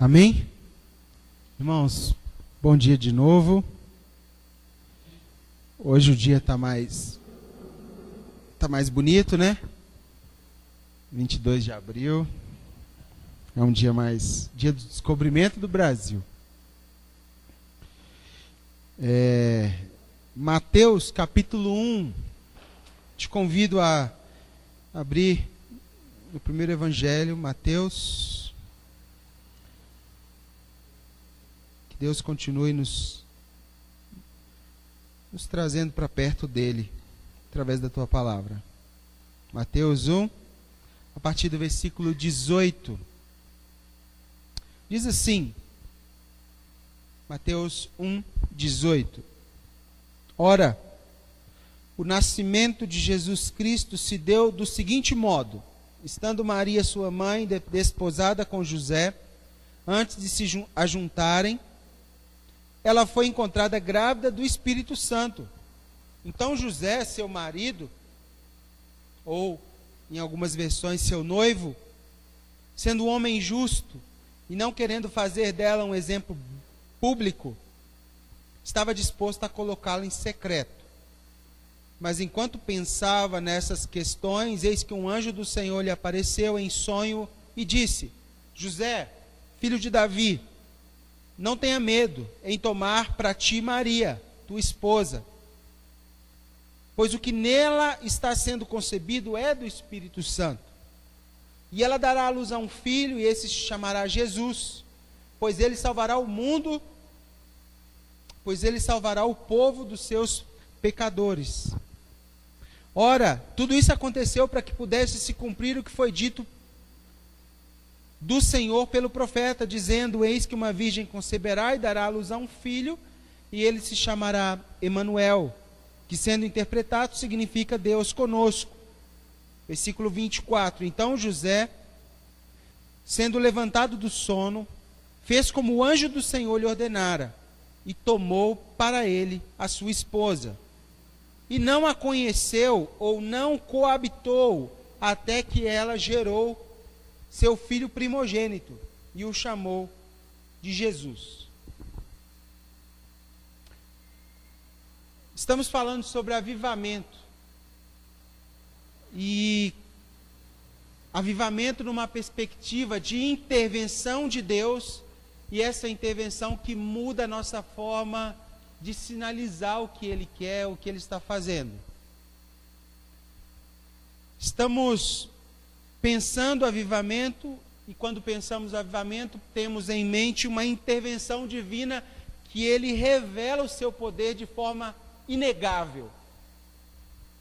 Amém? Irmãos, bom dia de novo. Hoje o dia está mais bonito, né? 22 de abril. É um dia dia do descobrimento do Brasil. Mateus capítulo 1. Te convido a abrir o primeiro evangelho, Mateus. Que Deus continue nos trazendo para perto dele, através da tua palavra. Mateus 1, a partir do versículo 18. Diz assim, Mateus 1, 18. Ora, o nascimento de Jesus Cristo se deu do seguinte modo: estando Maria, sua mãe, desposada com José, antes de se ajuntarem, ela foi encontrada grávida do Espírito Santo. Então José, seu marido, ou em algumas versões seu noivo, sendo um homem justo e não querendo fazer dela um exemplo público, estava disposto a colocá-la em secreto. Mas enquanto pensava nessas questões, eis que um anjo do Senhor lhe apareceu em sonho e disse: José, filho de Davi, não tenha medo em tomar para ti Maria, tua esposa, pois o que nela está sendo concebido é do Espírito Santo. E ela dará à luz a um filho, e esse se chamará Jesus, pois ele salvará o mundo, pois ele salvará o povo dos seus pecadores. Ora, tudo isso aconteceu para que pudesse se cumprir o que foi dito do Senhor pelo profeta, dizendo: eis que uma virgem conceberá e dará à luz a um filho, e ele se chamará Emanuel, que sendo interpretado significa Deus conosco. Versículo 24. Então José, sendo levantado do sono, fez como o anjo do Senhor lhe ordenara, e tomou para ele a sua esposa. E não a conheceu ou não coabitou, até que ela gerou seu filho primogênito, e o chamou de Jesus. Estamos falando sobre avivamento. E avivamento numa perspectiva de intervenção de Deus, e essa intervenção que muda a nossa forma de sinalizar o que Ele quer, o que Ele está fazendo. Estamos pensando avivamento, e quando pensamos avivamento, temos em mente uma intervenção divina que Ele revela o seu poder de forma inegável.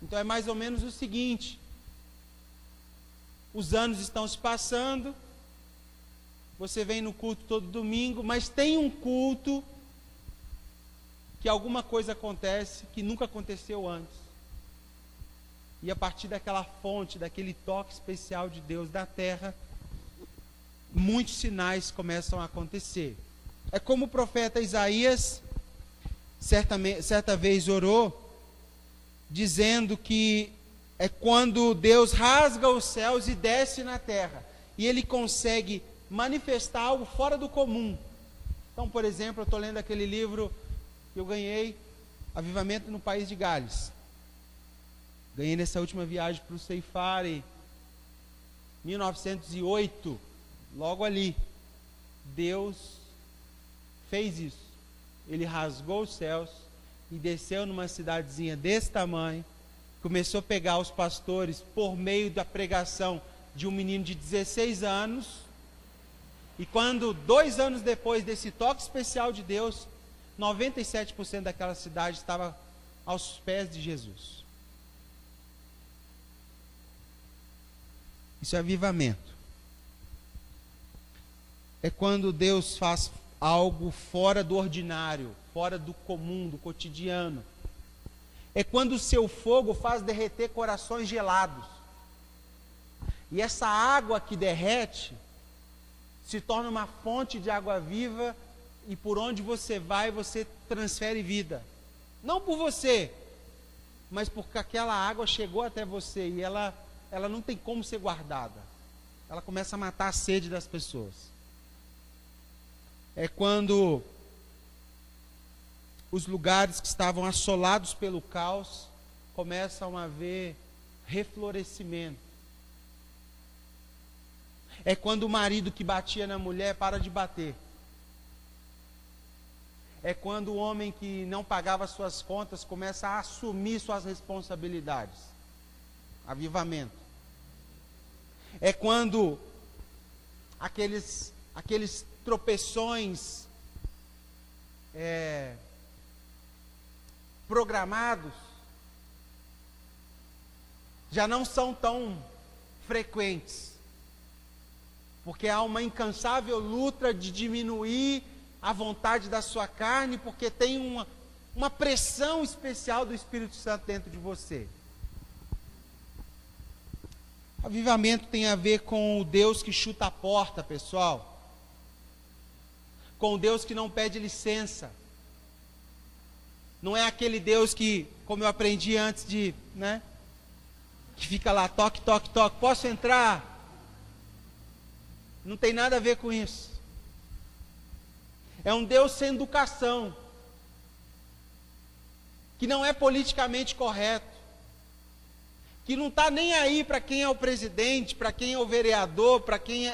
Então é mais ou menos o seguinte: os anos estão se passando, você vem no culto todo domingo, mas tem um culto que alguma coisa acontece que nunca aconteceu antes. E a partir daquela fonte, daquele toque especial de Deus da terra, muitos sinais começam a acontecer. É como o profeta Isaías certa vez orou, dizendo que é quando Deus rasga os céus e desce na terra, e Ele consegue manifestar algo fora do comum. Então, por exemplo, eu estou lendo aquele livro que eu ganhei, Avivamento no País de Gales. Ganhei nessa última viagem para o Ceifare, 1908, logo ali. Deus fez isso. Ele rasgou os céus e desceu numa cidadezinha desse tamanho, começou a pegar os pastores por meio da pregação de um menino de 16 anos, e quando 2 anos depois desse toque especial de Deus, 97% daquela cidade estava aos pés de Jesus. Isso é avivamento. É quando Deus faz algo fora do ordinário, fora do comum, do cotidiano. É quando o seu fogo faz derreter corações gelados. E essa água que derrete se torna uma fonte de água viva, e por onde você vai, você transfere vida. Não por você, mas porque aquela água chegou até você e ela não tem como ser guardada. Ela começa a matar a sede das pessoas. É quando os lugares que estavam assolados pelo caos começam a ver reflorescimento. É quando o marido que batia na mulher para de bater. É quando o homem que não pagava suas contas começa a assumir suas responsabilidades. Avivamento. É quando aqueles tropeções programados já não são tão frequentes. Porque há uma incansável luta de diminuir a vontade da sua carne, porque tem uma pressão especial do Espírito Santo dentro de você. Avivamento tem a ver com o Deus que chuta a porta, pessoal. Com o Deus que não pede licença. Não é aquele Deus que, como eu aprendi antes de, que fica lá, toque, toque, toque, posso entrar? Não tem nada a ver com isso. É um Deus sem educação, que não é politicamente correto, que não está nem aí para quem é o presidente, para quem é o vereador, para quem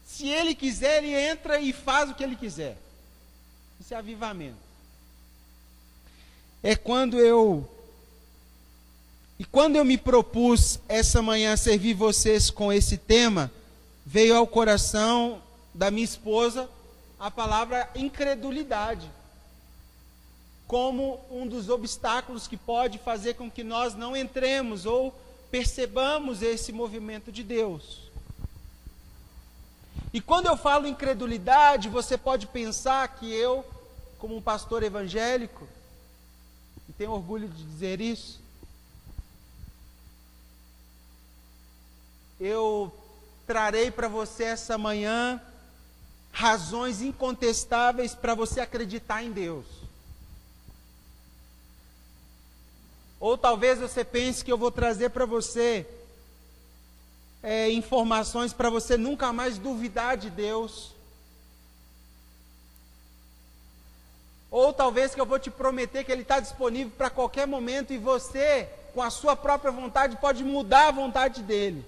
se ele quiser, ele entra e faz o que ele quiser. Isso é avivamento. Quando eu me propus essa manhã servir vocês com esse tema, veio ao coração da minha esposa a palavra incredulidade, como um dos obstáculos que pode fazer com que nós não entremos ou percebamos esse movimento de Deus. E quando eu falo incredulidade, você pode pensar que eu, como um pastor evangélico, e tenho orgulho de dizer isso, eu trarei para você essa manhã razões incontestáveis para você acreditar em Deus. Ou talvez você pense que eu vou trazer para você informações para você nunca mais duvidar de Deus. Ou talvez que eu vou te prometer que Ele está disponível para qualquer momento e você, com a sua própria vontade, pode mudar a vontade dEle.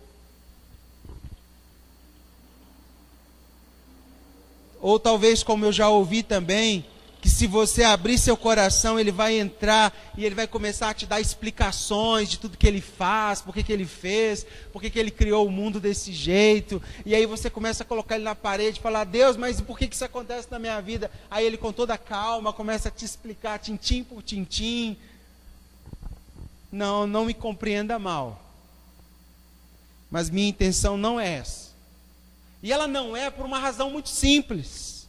Ou talvez, como eu já ouvi também, que se você abrir seu coração, Ele vai entrar e Ele vai começar a te dar explicações de tudo que Ele faz, por que Ele fez, por que Ele criou o mundo desse jeito. E aí você começa a colocar Ele na parede e falar: Deus, mas por que isso acontece na minha vida? Aí Ele, com toda calma, começa a te explicar tintim por tintim. Não me compreenda mal. Mas minha intenção não é essa. E ela não é por uma razão muito simples.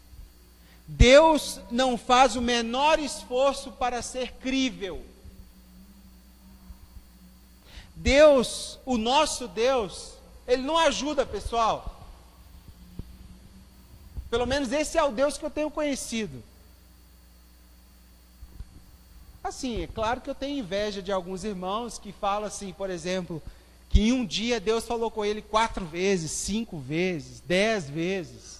Deus não faz o menor esforço para ser crível. Deus, o nosso Deus, Ele não ajuda, pessoal. Pelo menos esse é o Deus que eu tenho conhecido. Assim, é claro que eu tenho inveja de alguns irmãos que falam assim, por exemplo, que em um dia Deus falou com ele 4 vezes, 5 vezes, 10 vezes.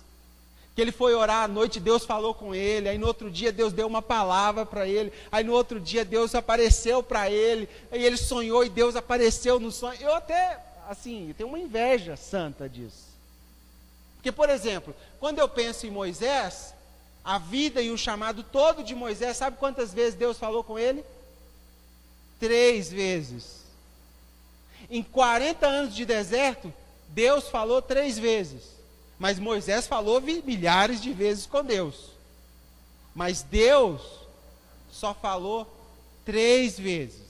Que ele foi orar à noite, Deus falou com ele. Aí no outro dia Deus deu uma palavra para ele. Aí no outro dia Deus apareceu para ele. Aí ele sonhou e Deus apareceu no sonho. Eu até, assim, tenho uma inveja santa disso. Porque, por exemplo, quando eu penso em Moisés, a vida e o chamado todo de Moisés, sabe quantas vezes Deus falou com ele? 3 vezes. Em 40 anos de deserto, Deus falou 3 vezes. Mas Moisés falou milhares de vezes com Deus. Mas Deus só falou 3 vezes.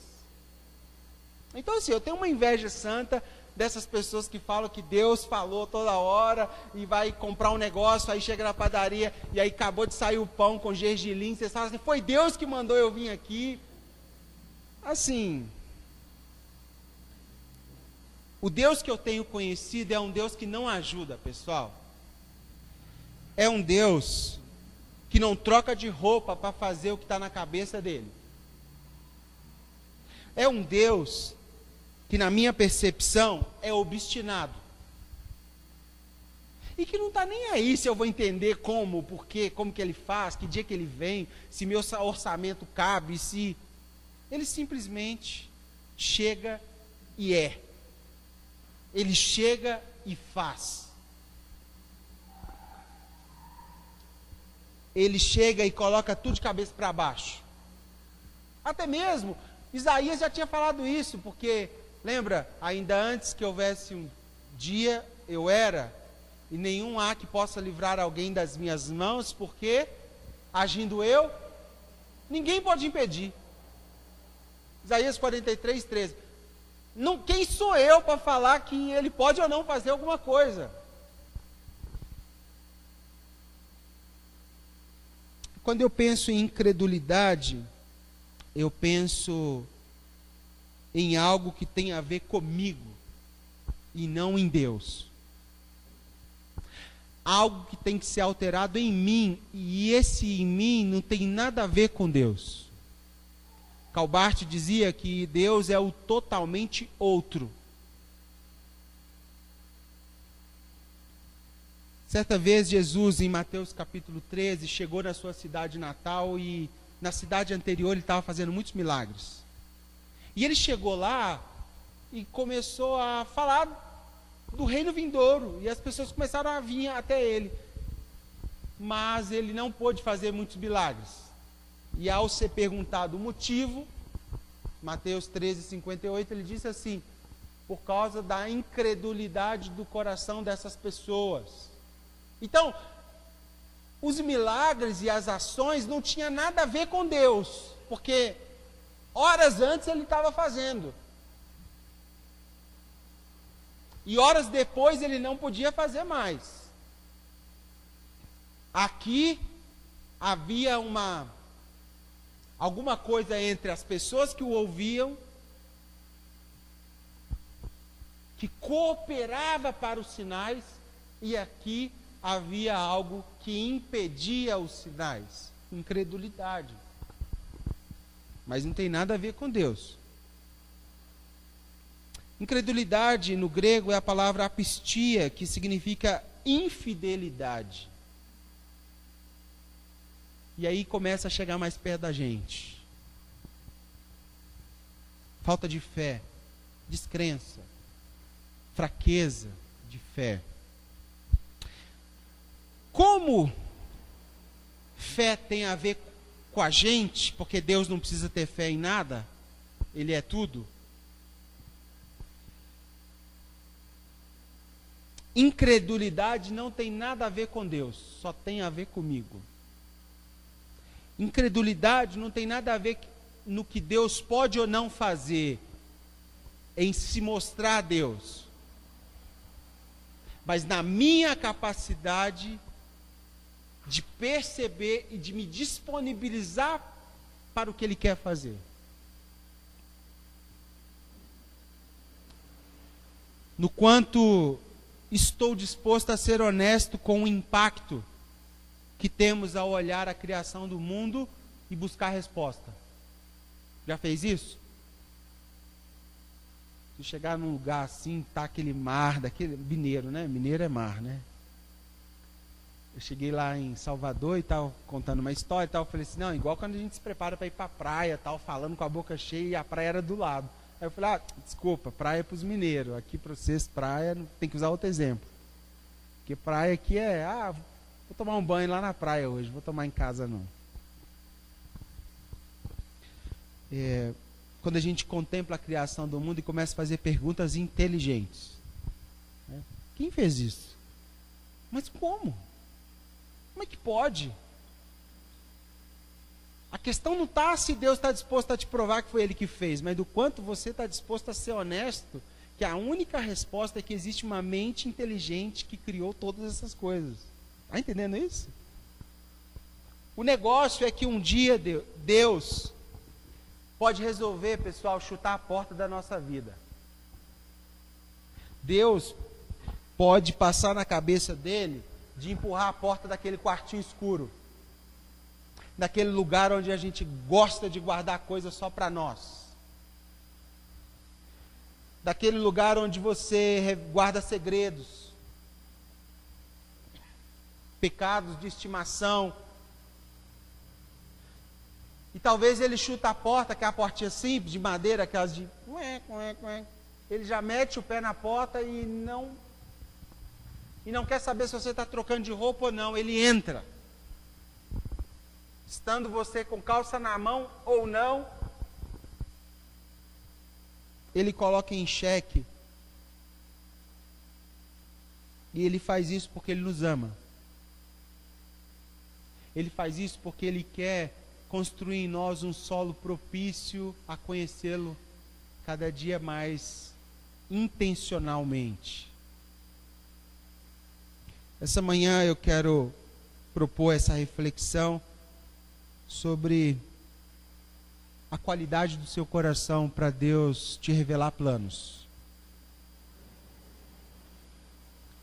Então assim, eu tenho uma inveja santa dessas pessoas que falam que Deus falou toda hora e vai comprar um negócio, aí chega na padaria e aí acabou de sair o pão com gergelim, você fala assim, foi Deus que mandou eu vir aqui. Assim, o Deus que eu tenho conhecido é um Deus que não ajuda, pessoal. É um Deus que não troca de roupa para fazer o que está na cabeça dele. É um Deus que, na minha percepção, é obstinado. e que não está nem aí se eu vou entender como, porquê, como que ele faz, que dia que ele vem, se meu orçamento cabe, se... Ele simplesmente chega e é. Ele chega e faz. Ele chega e coloca tudo de cabeça para baixo. Até mesmo, Isaías já tinha falado isso, porque, lembra, ainda antes que houvesse um dia, eu era, e nenhum há que possa livrar alguém das minhas mãos, porque, agindo eu, ninguém pode impedir. Isaías 43, 13. Não, quem sou eu para falar que ele pode ou não fazer alguma coisa? Quando eu penso em incredulidade, eu penso em algo que tem a ver comigo e não em Deus. Algo que tem que ser alterado em mim, e esse em mim não tem nada a ver com Deus. Calbart dizia que Deus é o totalmente outro. Certa vez Jesus, em Mateus capítulo 13, chegou na sua cidade natal e na cidade anterior ele estava fazendo muitos milagres. E ele chegou lá e começou a falar do reino vindouro, e as pessoas começaram a vir até ele. Mas ele não pôde fazer muitos milagres. E ao ser perguntado o motivo, Mateus 13, 58, ele disse assim: por causa da incredulidade do coração dessas pessoas. Então, os milagres e as ações não tinham nada a ver com Deus, porque horas antes ele estava fazendo. E horas depois ele não podia fazer mais. Aqui havia alguma coisa entre as pessoas que o ouviam, que cooperava para os sinais, e aqui havia algo que impedia os sinais, incredulidade. Mas não tem nada a ver com Deus. Incredulidade no grego é a palavra apistia, que significa infidelidade. E aí começa a chegar mais perto da gente. Falta de fé, descrença, fraqueza de fé. Como fé tem a ver com a gente, porque Deus não precisa ter fé em nada, Ele é tudo. Incredulidade não tem nada a ver com Deus, só tem a ver comigo. Incredulidade não tem nada a ver no que Deus pode ou não fazer, em se mostrar a Deus, mas na minha capacidade de perceber e de me disponibilizar para o que Ele quer fazer. No quanto estou disposto a ser honesto com o impacto que temos ao olhar a criação do mundo e buscar resposta. Já fez isso? Se chegar num lugar assim, tá aquele mar, daquele mineiro, né? Mineiro é mar, né? Eu cheguei lá em Salvador e estava contando uma história e tal, falei assim, não, igual quando a gente se prepara para ir para a praia, tal, falando com a boca cheia e a praia era do lado. Aí eu falei, desculpa, praia é para os mineiros, aqui para vocês praia, tem que usar outro exemplo. Porque praia aqui é, vou tomar um banho lá na praia hoje, vou tomar em casa não. Quando a gente contempla a criação do mundo e começa a fazer perguntas inteligentes. Né? Quem fez isso? Mas como? Como é que pode? A questão não está se Deus está disposto a te provar que foi Ele que fez, mas do quanto você está disposto a ser honesto, que a única resposta é que existe uma mente inteligente que criou todas essas coisas. Está entendendo isso? O negócio é que um dia Deus pode resolver, pessoal, chutar a porta da nossa vida. Deus pode passar na cabeça dele de empurrar a porta daquele quartinho escuro, daquele lugar onde a gente gosta de guardar coisas só para nós, daquele lugar onde você guarda segredos, pecados de estimação. E talvez ele chuta a porta, que é a portinha simples, de madeira, aquelas de... Ele já mete o pé na porta e não quer saber se você está trocando de roupa ou não. Ele entra. Estando você com calça na mão ou não, ele coloca em xeque. E ele faz isso porque ele nos ama. Ele faz isso porque ele quer construir em nós um solo propício a conhecê-lo cada dia mais intencionalmente. Essa manhã eu quero propor essa reflexão sobre a qualidade do seu coração para Deus te revelar planos.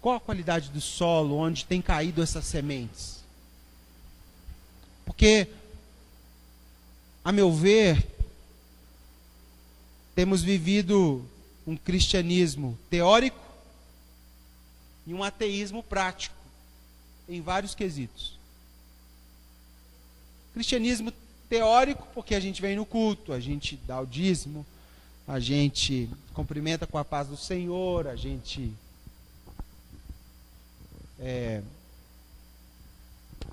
Qual a qualidade do solo onde tem caído essas sementes? Porque, a meu ver, temos vivido um cristianismo teórico e um ateísmo prático, em vários quesitos. Cristianismo teórico, porque a gente vem no culto, a gente dá o dízimo, a gente cumprimenta com a paz do Senhor, a gente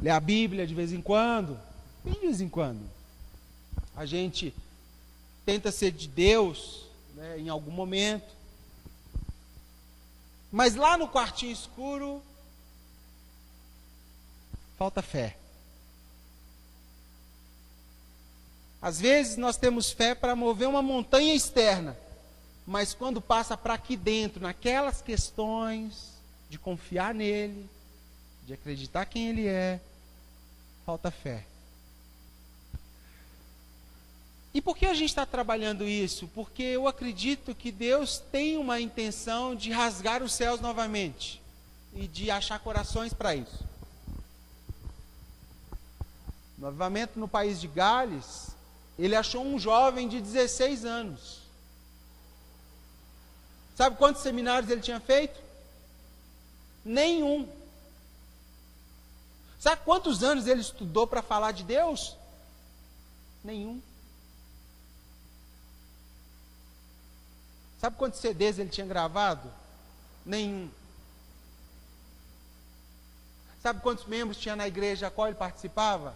lê a Bíblia de vez em quando, bem de vez em quando. A gente tenta ser de Deus, né, em algum momento. Mas lá no quartinho escuro, falta fé. Às vezes nós temos fé para mover uma montanha externa, mas quando passa para aqui dentro, naquelas questões de confiar nele, de acreditar quem ele é, falta fé. E por que a gente está trabalhando isso? Porque eu acredito que Deus tem uma intenção de rasgar os céus novamente e de achar corações para isso. No avivamento no país de Gales, ele achou um jovem de 16 anos. Sabe quantos seminários ele tinha feito? Nenhum. Sabe quantos anos ele estudou para falar de Deus? Nenhum. Sabe quantos CDs ele tinha gravado? Nenhum. Sabe quantos membros tinha na igreja a qual ele participava?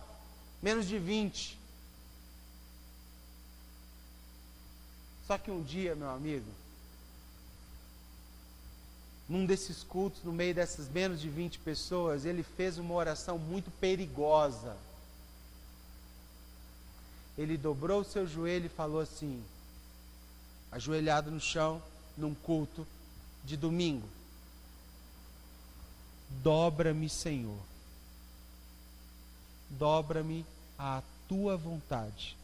Menos de 20. Só que um dia, meu amigo, num desses cultos, no meio dessas menos de 20 pessoas, ele fez uma oração muito perigosa. Ele dobrou o seu joelho e falou assim, ajoelhado no chão, num culto de domingo: dobra-me, Senhor, dobra-me à tua vontade,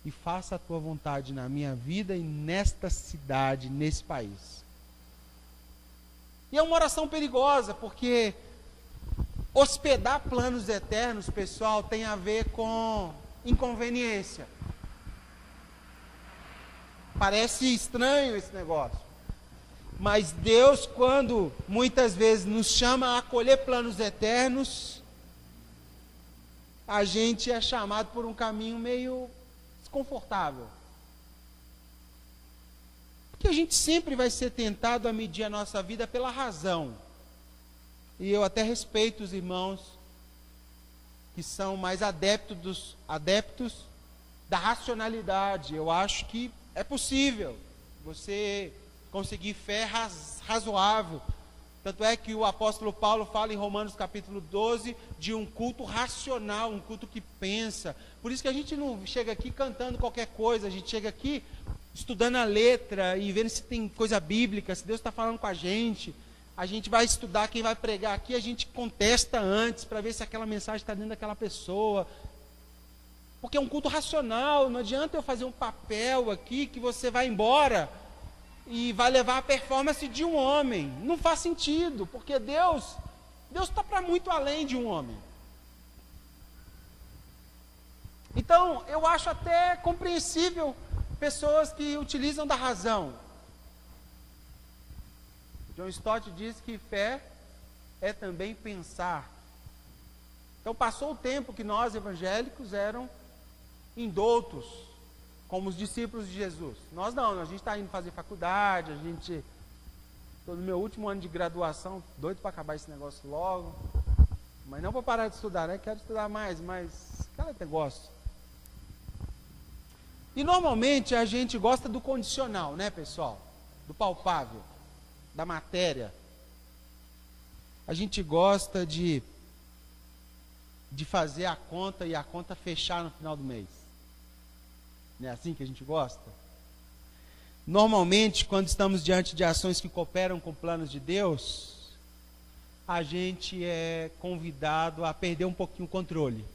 e faça a tua vontade na minha vida e nesta cidade, nesse país. E é uma oração perigosa, porque hospedar planos eternos, pessoal, tem a ver com inconveniência. Parece estranho esse negócio. Mas Deus, quando muitas vezes nos chama a acolher planos eternos, a gente é chamado por um caminho meio desconfortável. Porque a gente sempre vai ser tentado a medir a nossa vida pela razão. E eu até respeito os irmãos que são mais adeptos da racionalidade. Eu acho que é possível você conseguir fé razoável. Tanto é que o apóstolo Paulo fala em Romanos capítulo 12 de um culto racional, um culto que pensa. Por isso que a gente não chega aqui cantando qualquer coisa, a gente chega aqui estudando a letra e vendo se tem coisa bíblica, se Deus está falando com a gente. A gente vai estudar, quem vai pregar aqui, a gente contesta antes para ver se aquela mensagem está dentro daquela pessoa. Porque é um culto racional, não adianta eu fazer um papel aqui que você vai embora e vai levar a performance de um homem. Não faz sentido, porque Deus está para muito além de um homem. Então, eu acho até compreensível pessoas que utilizam da razão. John Stott diz que fé é também pensar. Então passou o tempo que nós evangélicos eram indoutos, como os discípulos de Jesus. Nós não, a gente está indo fazer faculdade, estou no meu último ano de graduação, doido para acabar esse negócio logo, mas não para parar de estudar, né? Quero estudar mais, mas aquele negócio. E normalmente a gente gosta do condicional, né, pessoal? Do palpável, da matéria. A gente gosta de fazer a conta e a conta fechar no final do mês. Não é assim que a gente gosta? Normalmente, quando estamos diante de ações que cooperam com planos de Deus, a gente é convidado a perder um pouquinho o controle.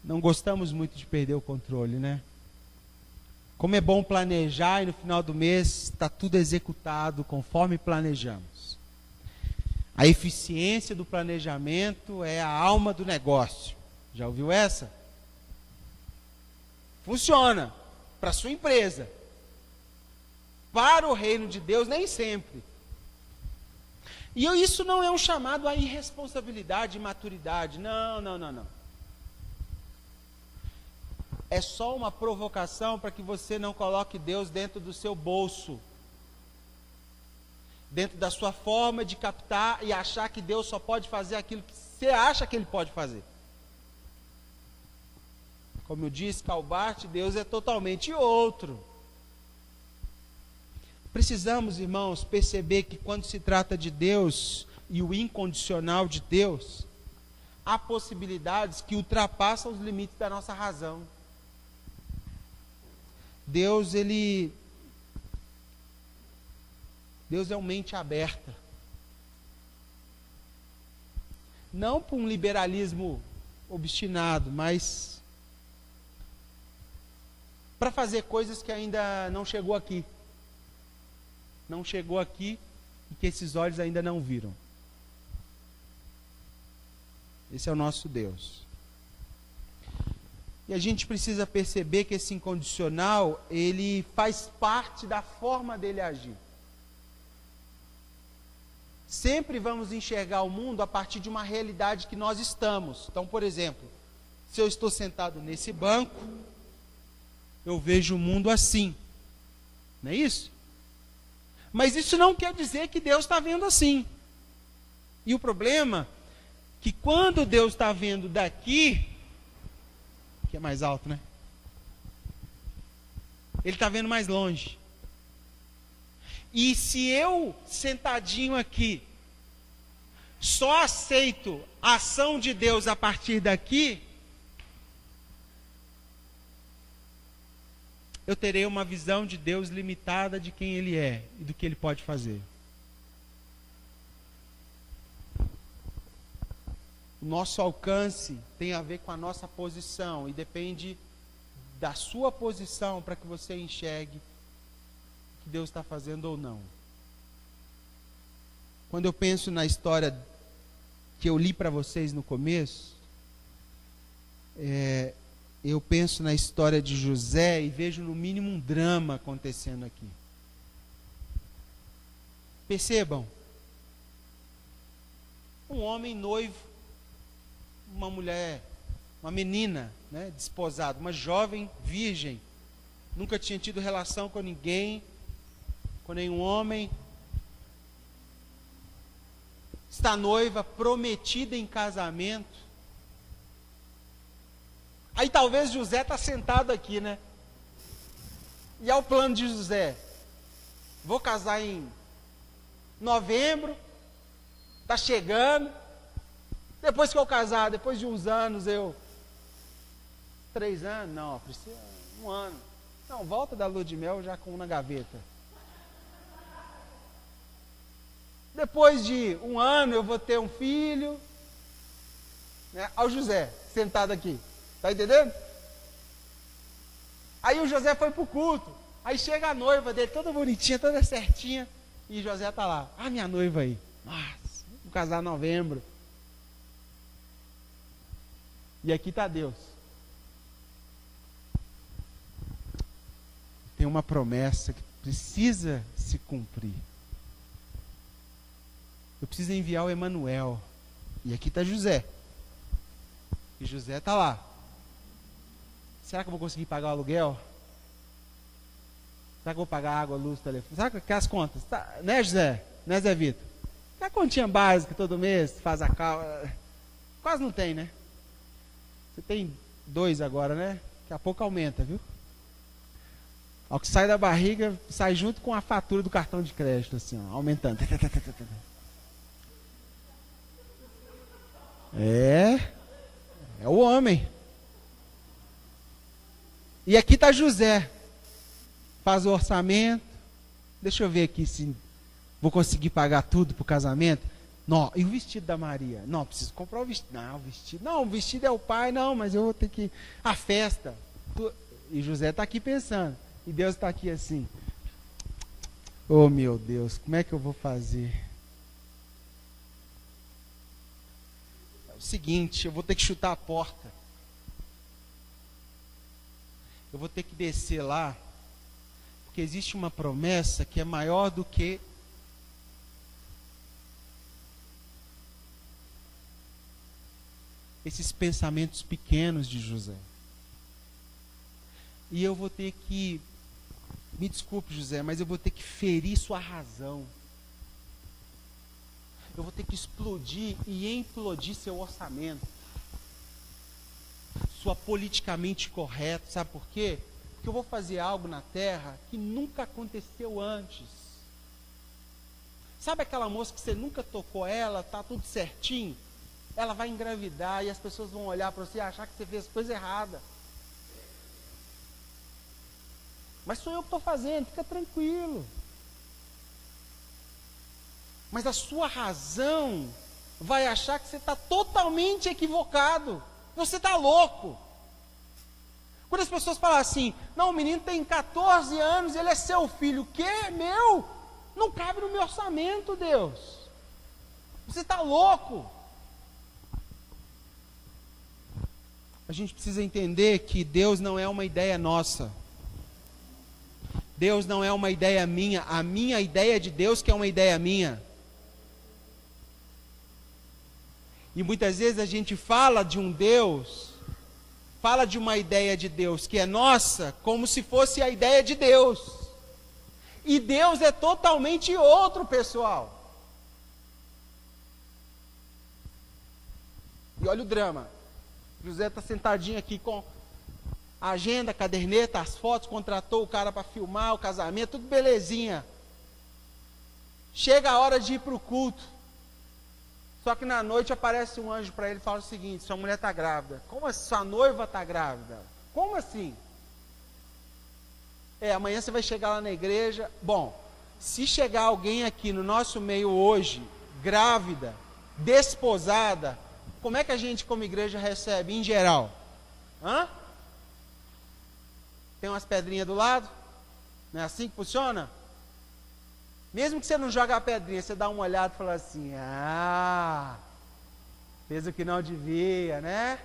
Não gostamos muito de perder o controle, né? Como é bom planejar e no final do mês está tudo executado conforme planejamos. A eficiência do planejamento é a alma do negócio. Já ouviu essa? Funciona para a sua empresa. Para o reino de Deus, nem sempre. E isso não é um chamado à irresponsabilidade e maturidade. Não. É só uma provocação para que você não coloque Deus dentro do seu bolso, dentro da sua forma de captar e achar que Deus só pode fazer aquilo que você acha que Ele pode fazer. Como eu disse, Calbart, Deus é totalmente outro. Precisamos, irmãos, perceber que quando se trata de Deus e o incondicional de Deus, há possibilidades que ultrapassam os limites da nossa razão. Deus é uma mente aberta. Não por um liberalismo obstinado, mas para fazer coisas que ainda não chegou aqui. Não chegou aqui e que esses olhos ainda não viram. Esse é o nosso Deus. E a gente precisa perceber que esse incondicional, ele faz parte da forma dele agir. Sempre vamos enxergar o mundo a partir de uma realidade que nós estamos. Então, por exemplo, se eu estou sentado nesse banco, eu vejo o mundo assim. Não é isso? Mas isso não quer dizer que Deus está vendo assim. E o problema é que quando Deus está vendo daqui, que é mais alto, né? Ele está vendo mais longe. E se eu, sentadinho aqui, só aceito a ação de Deus a partir daqui, eu terei uma visão de Deus limitada de quem Ele é e do que Ele pode fazer. O nosso alcance tem a ver com a nossa posição e depende da sua posição para que você enxergue o que Deus está fazendo ou não. Quando eu penso na história que eu li para vocês no começo, eu penso na história de José e vejo no mínimo um drama acontecendo aqui. Percebam, um homem noivo, uma mulher, uma menina, né, desposada, uma jovem virgem, nunca tinha tido relação com ninguém, com nenhum homem, está noiva, prometida em casamento. Aí talvez José está sentado aqui, né? E é o plano de José: vou casar em novembro, está chegando. Depois que eu casar, depois de uns anos, 3 anos? Não, precisa 1 ano. Não, volta da lua de mel já com um na gaveta. Depois de 1 ano eu vou ter um filho. Né? Olha o José, sentado aqui. Está entendendo? Aí o José foi para o culto. Aí chega a noiva dele, toda bonitinha, toda certinha. E José está lá. Ah, minha noiva aí. Nossa, vou casar em novembro. E aqui está Deus. Tem uma promessa que precisa se cumprir. eu preciso enviar o Emanuel. E aqui está José. E José está lá. Será que eu vou conseguir pagar o aluguel? Será que eu vou pagar água, luz, telefone? Será que as contas? Tá, né, José? Né, Zé Vitor? É a continha básica todo mês, faz a calma. Quase não tem, né? Você tem 2 agora, né? Daqui a pouco aumenta, viu? Ao que sai da barriga, sai junto com a fatura do cartão de crédito, assim, ó, aumentando. É o homem. E aqui está José. Faz o orçamento. Deixa eu ver aqui se vou conseguir pagar tudo para o casamento. Não, e o vestido da Maria? Não, preciso comprar o vestido. Não, o vestido é o pai, não, mas eu vou ter que... A festa. E José está aqui pensando. E Deus está aqui assim. Oh, meu Deus, como é que eu vou fazer? É o seguinte, eu vou ter que chutar a porta. Eu vou ter que descer lá. Porque existe uma promessa que é maior do que esses pensamentos pequenos de José. E eu vou ter que, me desculpe, José, mas eu vou ter que ferir sua razão. Eu vou ter que explodir e implodir seu orçamento. Sua politicamente correto, sabe por quê? Porque eu vou fazer algo na terra que nunca aconteceu antes. Sabe aquela moça que você nunca tocou ela, tá tudo certinho? Ela vai engravidar e as pessoas vão olhar para você e achar que você fez coisa errada. Mas sou eu que estou fazendo, fica tranquilo. Mas a sua razão vai achar que você está totalmente equivocado. Você está louco. Quando as pessoas falam assim, não, o menino tem 14 anos, ele é seu filho. O quê? Meu? Não cabe no meu orçamento, Deus. Você está louco. A gente precisa entender que Deus não é uma ideia nossa. Deus não é uma ideia minha. A minha ideia de Deus que é uma ideia minha. E muitas vezes a gente fala de um Deus, fala de uma ideia de Deus que é nossa, como se fosse a ideia de Deus. E Deus é totalmente outro, pessoal. E olha o drama. José está sentadinho aqui com a agenda, a caderneta, as fotos, contratou o cara para filmar o casamento, tudo belezinha. Chega a hora de ir para o culto. Só que na noite aparece um anjo para ele e fala o seguinte: sua mulher está grávida. Como assim? Sua noiva está grávida? Como assim? Amanhã você vai chegar lá na igreja. Bom, se chegar alguém aqui no nosso meio hoje, grávida, desposada, como é que a gente como igreja recebe em geral? Tem umas pedrinhas do lado? Não é assim que funciona? Mesmo que você não joga a pedrinha, você dá uma olhada e fala assim, fez o que não devia, né?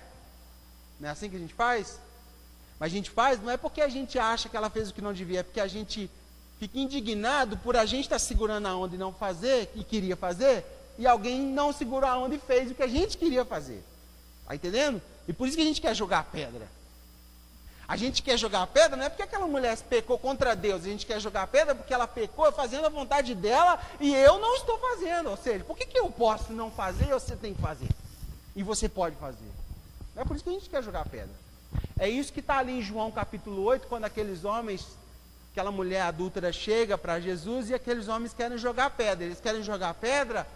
Não é assim que a gente faz? Mas a gente faz, não é porque a gente acha que ela fez o que não devia, é porque a gente fica indignado por a gente estar segurando a onda e não fazer, e queria fazer, e alguém não segurou a onda e fez o que a gente queria fazer. Está entendendo? E por isso que a gente quer jogar a pedra. A gente quer jogar a pedra não é porque aquela mulher pecou contra Deus, a gente quer jogar a pedra porque ela pecou fazendo a vontade dela e eu não estou fazendo. Ou seja, por que eu posso não fazer e você tem que fazer? E você pode fazer. Não é por isso que a gente quer jogar a pedra. É isso que está ali em João capítulo 8, quando aqueles homens, aquela mulher adúltera chega para Jesus e aqueles homens querem jogar a pedra. Eles querem jogar a pedra,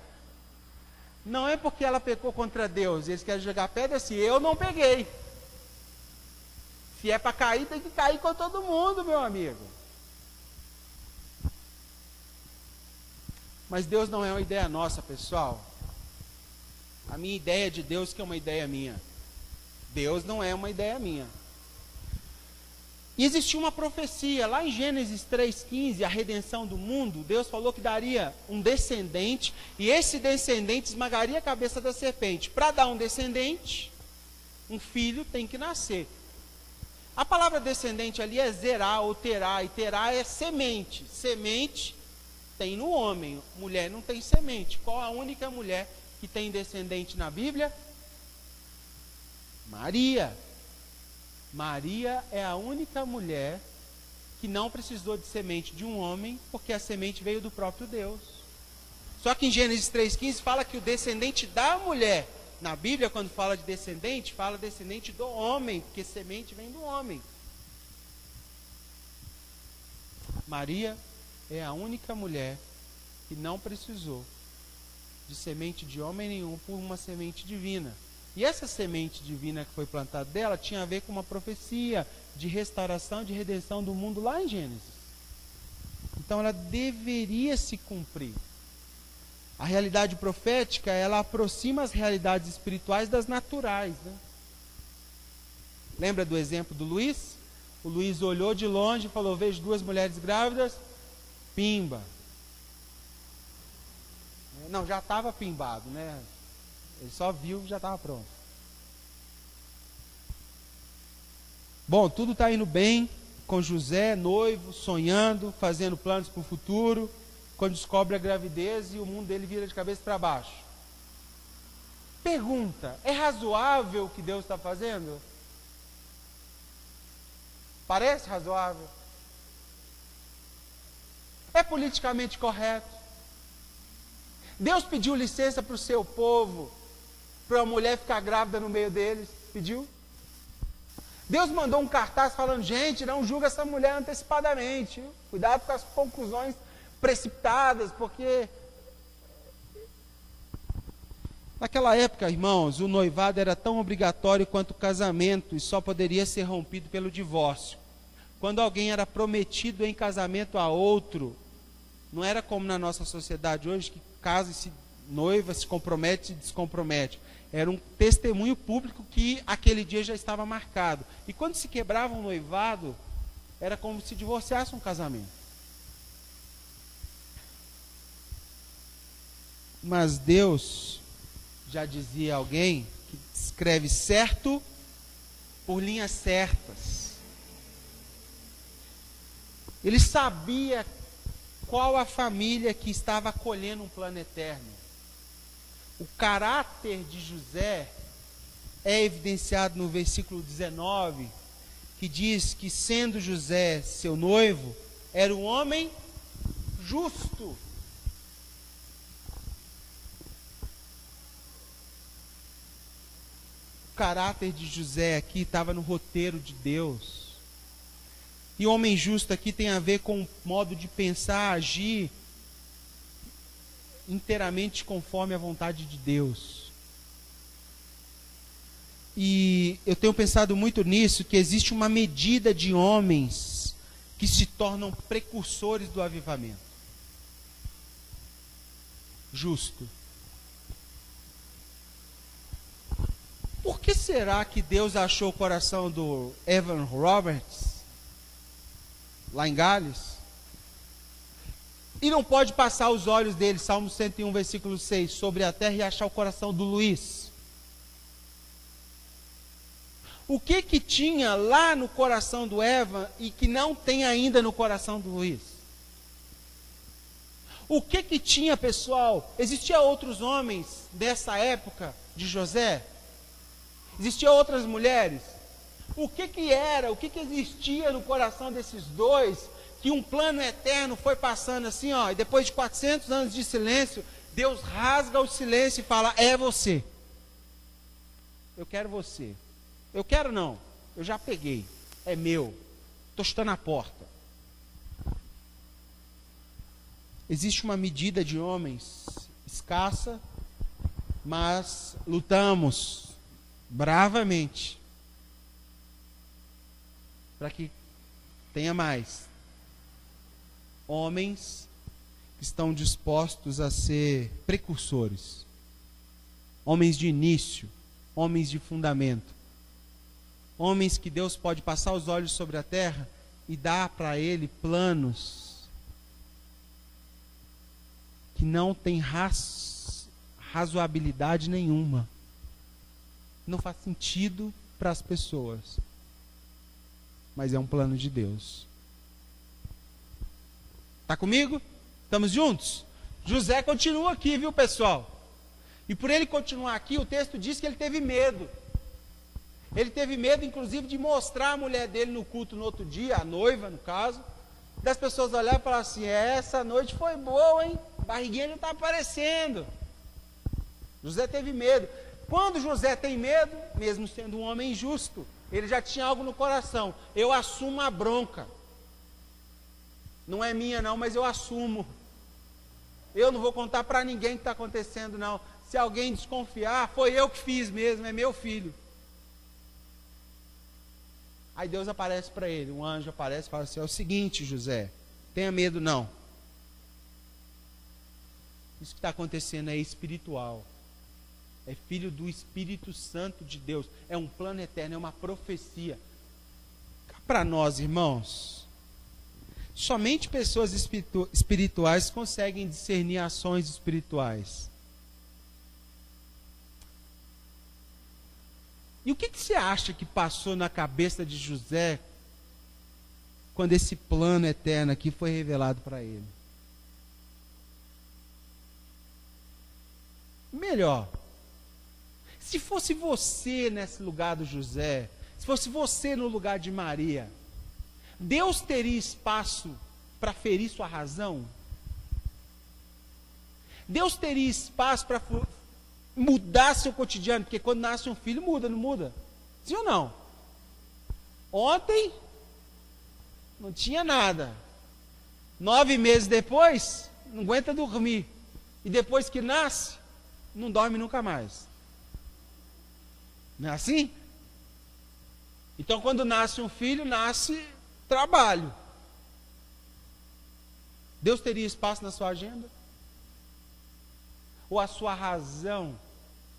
não é porque ela pecou contra Deus, eles querem jogar a pedra assim, eu não peguei. Se é para cair, tem que cair com todo mundo, meu amigo. Mas Deus não é uma ideia nossa, pessoal. A minha ideia de Deus que é uma ideia minha. Deus não é uma ideia minha. E existiu uma profecia, lá em Gênesis 3,15, a redenção do mundo, Deus falou que daria um descendente, e esse descendente esmagaria a cabeça da serpente. Para dar um descendente, um filho tem que nascer. A palavra descendente ali é zerá ou terá, e terá é semente. Semente tem no homem, mulher não tem semente. Qual a única mulher que tem descendente na Bíblia? Maria. Maria é a única mulher que não precisou de semente de um homem, porque a semente veio do próprio Deus. Só que em Gênesis 3,15 fala que o descendente da mulher, na Bíblia quando fala de descendente, fala descendente do homem, porque semente vem do homem. Maria é a única mulher que não precisou de semente de homem nenhum por uma semente divina. E essa semente divina que foi plantada dela tinha a ver com uma profecia de restauração, de redenção do mundo lá em Gênesis. Então ela deveria se cumprir. A realidade profética, ela aproxima as realidades espirituais das naturais, né? Lembra do exemplo do Luiz? O Luiz olhou de longe e falou: vejo duas mulheres grávidas, pimba. Não, já estava pimbado, né? Ele só viu e já estava pronto. Bom, tudo está indo bem com José, noivo, sonhando, fazendo planos para o futuro. Quando descobre a gravidez e o mundo dele vira de cabeça para baixo. Pergunta: é razoável o que Deus está fazendo? Parece razoável? É politicamente correto? Deus pediu licença para o seu povo, para a mulher ficar grávida no meio deles? Pediu? Deus mandou um cartaz falando: gente, não julga essa mulher antecipadamente. Cuidado com as conclusões precipitadas, porque naquela época, irmãos, o noivado era tão obrigatório quanto o casamento e só poderia ser rompido pelo divórcio. Quando alguém era prometido em casamento a outro, não era como na nossa sociedade hoje, que casa e se noiva, se compromete e se descompromete. Era um testemunho público que aquele dia já estava marcado. E quando se quebrava um noivado, era como se divorciasse um casamento. Mas Deus, já dizia alguém, que escreve certo por linhas certas. Ele sabia qual a família que estava acolhendo um plano eterno. O caráter de José é evidenciado no versículo 19, que diz que, sendo José seu noivo, era um homem justo. O caráter de José aqui estava no roteiro de Deus. E o homem justo aqui tem a ver com o modo de pensar, agir inteiramente conforme a vontade de Deus. E eu tenho pensado muito nisso, que existe uma medida de homens que se tornam precursores do avivamento. Justo. Por que será que Deus achou o coração do Evan Roberts lá em Gales, e não pode passar os olhos dele, Salmo 101, versículo 6, sobre a terra e achar o coração do Luiz? O que que tinha lá no coração do Evan e que não tem ainda no coração do Luiz? O que que tinha, pessoal? Existiam outros homens dessa época de José? Existiam outras mulheres? O que que era, o que que existia no coração desses dois, que um plano eterno foi passando assim, ó, e depois de 400 anos de silêncio, Deus rasga o silêncio e fala: é você. Eu quero você. Eu quero não, eu já peguei, é meu, estou chutando a porta. Existe uma medida de homens escassa, mas lutamos bravamente para que tenha mais homens que estão dispostos a ser precursores, homens de início, homens de fundamento, homens que Deus pode passar os olhos sobre a terra e dar para ele planos que não tem razoabilidade nenhuma, não faz sentido para as pessoas, mas é um plano de Deus. Está comigo? Estamos juntos? José continua aqui, viu, pessoal? E por ele continuar aqui, o texto diz que ele teve medo. Ele teve medo, inclusive, de mostrar a mulher dele no culto no outro dia, a noiva, no caso, das pessoas olharem e falar assim: essa noite foi boa, hein? A barriguinha já está aparecendo. José teve medo. Quando José tem medo, mesmo sendo um homem justo, ele já tinha algo no coração: eu assumo a bronca. Não é minha não, mas eu assumo. Eu não vou contar para ninguém o que está acontecendo não. Se alguém desconfiar, foi eu que fiz mesmo, é meu filho. Aí Deus aparece para ele, um anjo aparece e fala assim: é o seguinte, José, tenha medo não. Isso que está acontecendo é espiritual. É filho do Espírito Santo de Deus. É um plano eterno, é uma profecia. Para nós, irmãos, somente pessoas espirituais conseguem discernir ações espirituais. E o que você acha que passou na cabeça de José quando esse plano eterno aqui foi revelado para ele? Melhor, se fosse você nesse lugar do José, se fosse você no lugar de Maria, Deus teria espaço para ferir sua razão? Deus teria espaço para mudar seu cotidiano? Porque quando nasce um filho, muda, não muda? Sim ou não? Ontem, não tinha nada. 9 meses depois, não aguenta dormir. E depois que nasce, não dorme nunca mais. Não é assim? Então, quando nasce um filho, nasce trabalho. Deus teria espaço na sua agenda? Ou a sua razão,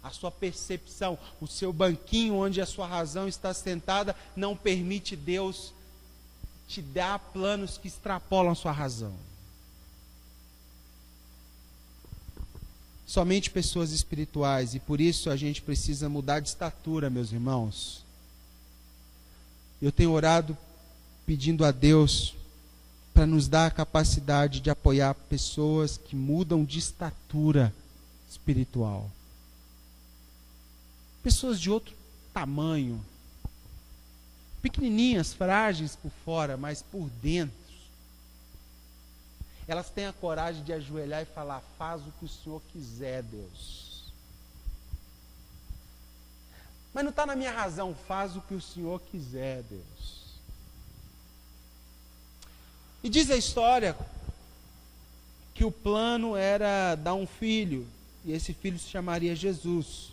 a sua percepção, o seu banquinho onde a sua razão está sentada, não permite Deus te dar planos que extrapolam a sua razão? Somente pessoas espirituais, e por isso a gente precisa mudar de estatura, meus irmãos. Eu tenho orado pedindo a Deus para nos dar a capacidade de apoiar pessoas que mudam de estatura espiritual. Pessoas de outro tamanho, pequenininhas, frágeis por fora, mas por dentro, elas têm a coragem de ajoelhar e falar: faz o que o Senhor quiser, Deus. Mas não está na minha razão, faz o que o Senhor quiser, Deus. E diz a história que o plano era dar um filho, e esse filho se chamaria Jesus.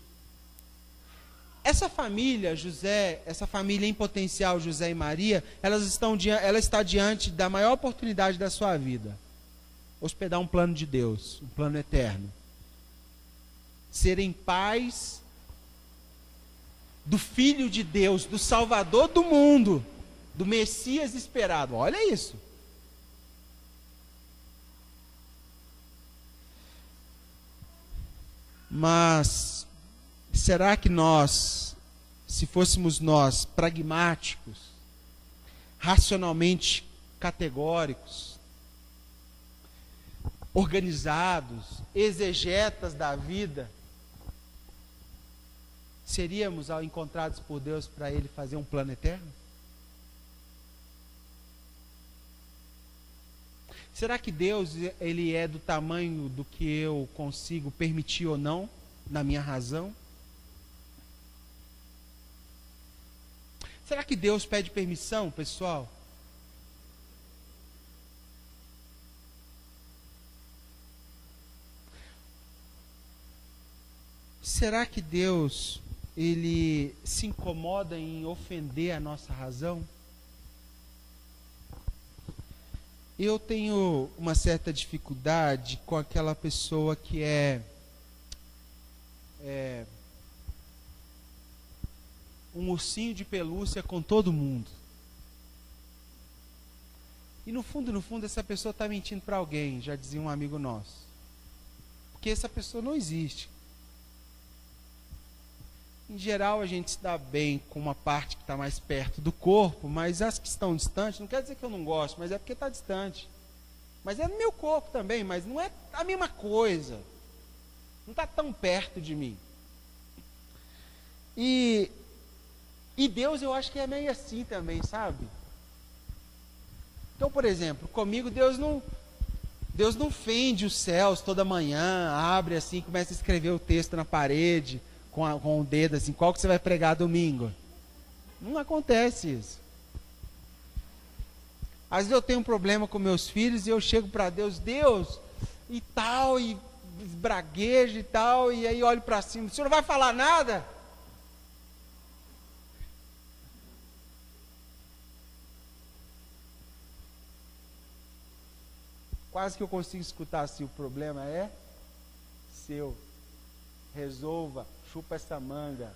Essa família, José, essa família em potencial, José e Maria, ela está diante da maior oportunidade da sua vida: hospedar um plano de Deus, um plano eterno. Serem pais do Filho de Deus, do Salvador do mundo, do Messias esperado. Olha isso. Mas será que nós, se fôssemos nós pragmáticos, racionalmente categóricos, organizados, exegetas da vida, seríamos encontrados por Deus para Ele fazer um plano eterno? Será que Deus, Ele é do tamanho do que eu consigo permitir ou não, na minha razão? Será que Deus pede permissão, pessoal? Será que Deus, Ele se incomoda em ofender a nossa razão? Eu tenho uma certa dificuldade com aquela pessoa que é um ursinho de pelúcia com todo mundo. E no fundo, essa pessoa está mentindo para alguém, já dizia um amigo nosso. Porque essa pessoa não existe. Em geral, a gente se dá bem com uma parte que está mais perto do corpo, mas as que estão distantes, não quer dizer que eu não gosto, mas é porque está distante. Mas é no meu corpo também, mas não é a mesma coisa. Não está tão perto de mim. E Deus, eu acho que é meio assim também, sabe? Então, por exemplo, comigo Deus não fende os céus toda manhã, abre assim, começa a escrever o texto na parede, com o dedo assim, qual que você vai pregar domingo? Não acontece isso. Às vezes eu tenho um problema com meus filhos e eu chego para Deus, e tal, e esbraguejo e tal, e aí olho para cima, o senhor não vai falar nada? Quase que eu consigo escutar assim, o problema é seu. Resolva, chupa essa manga.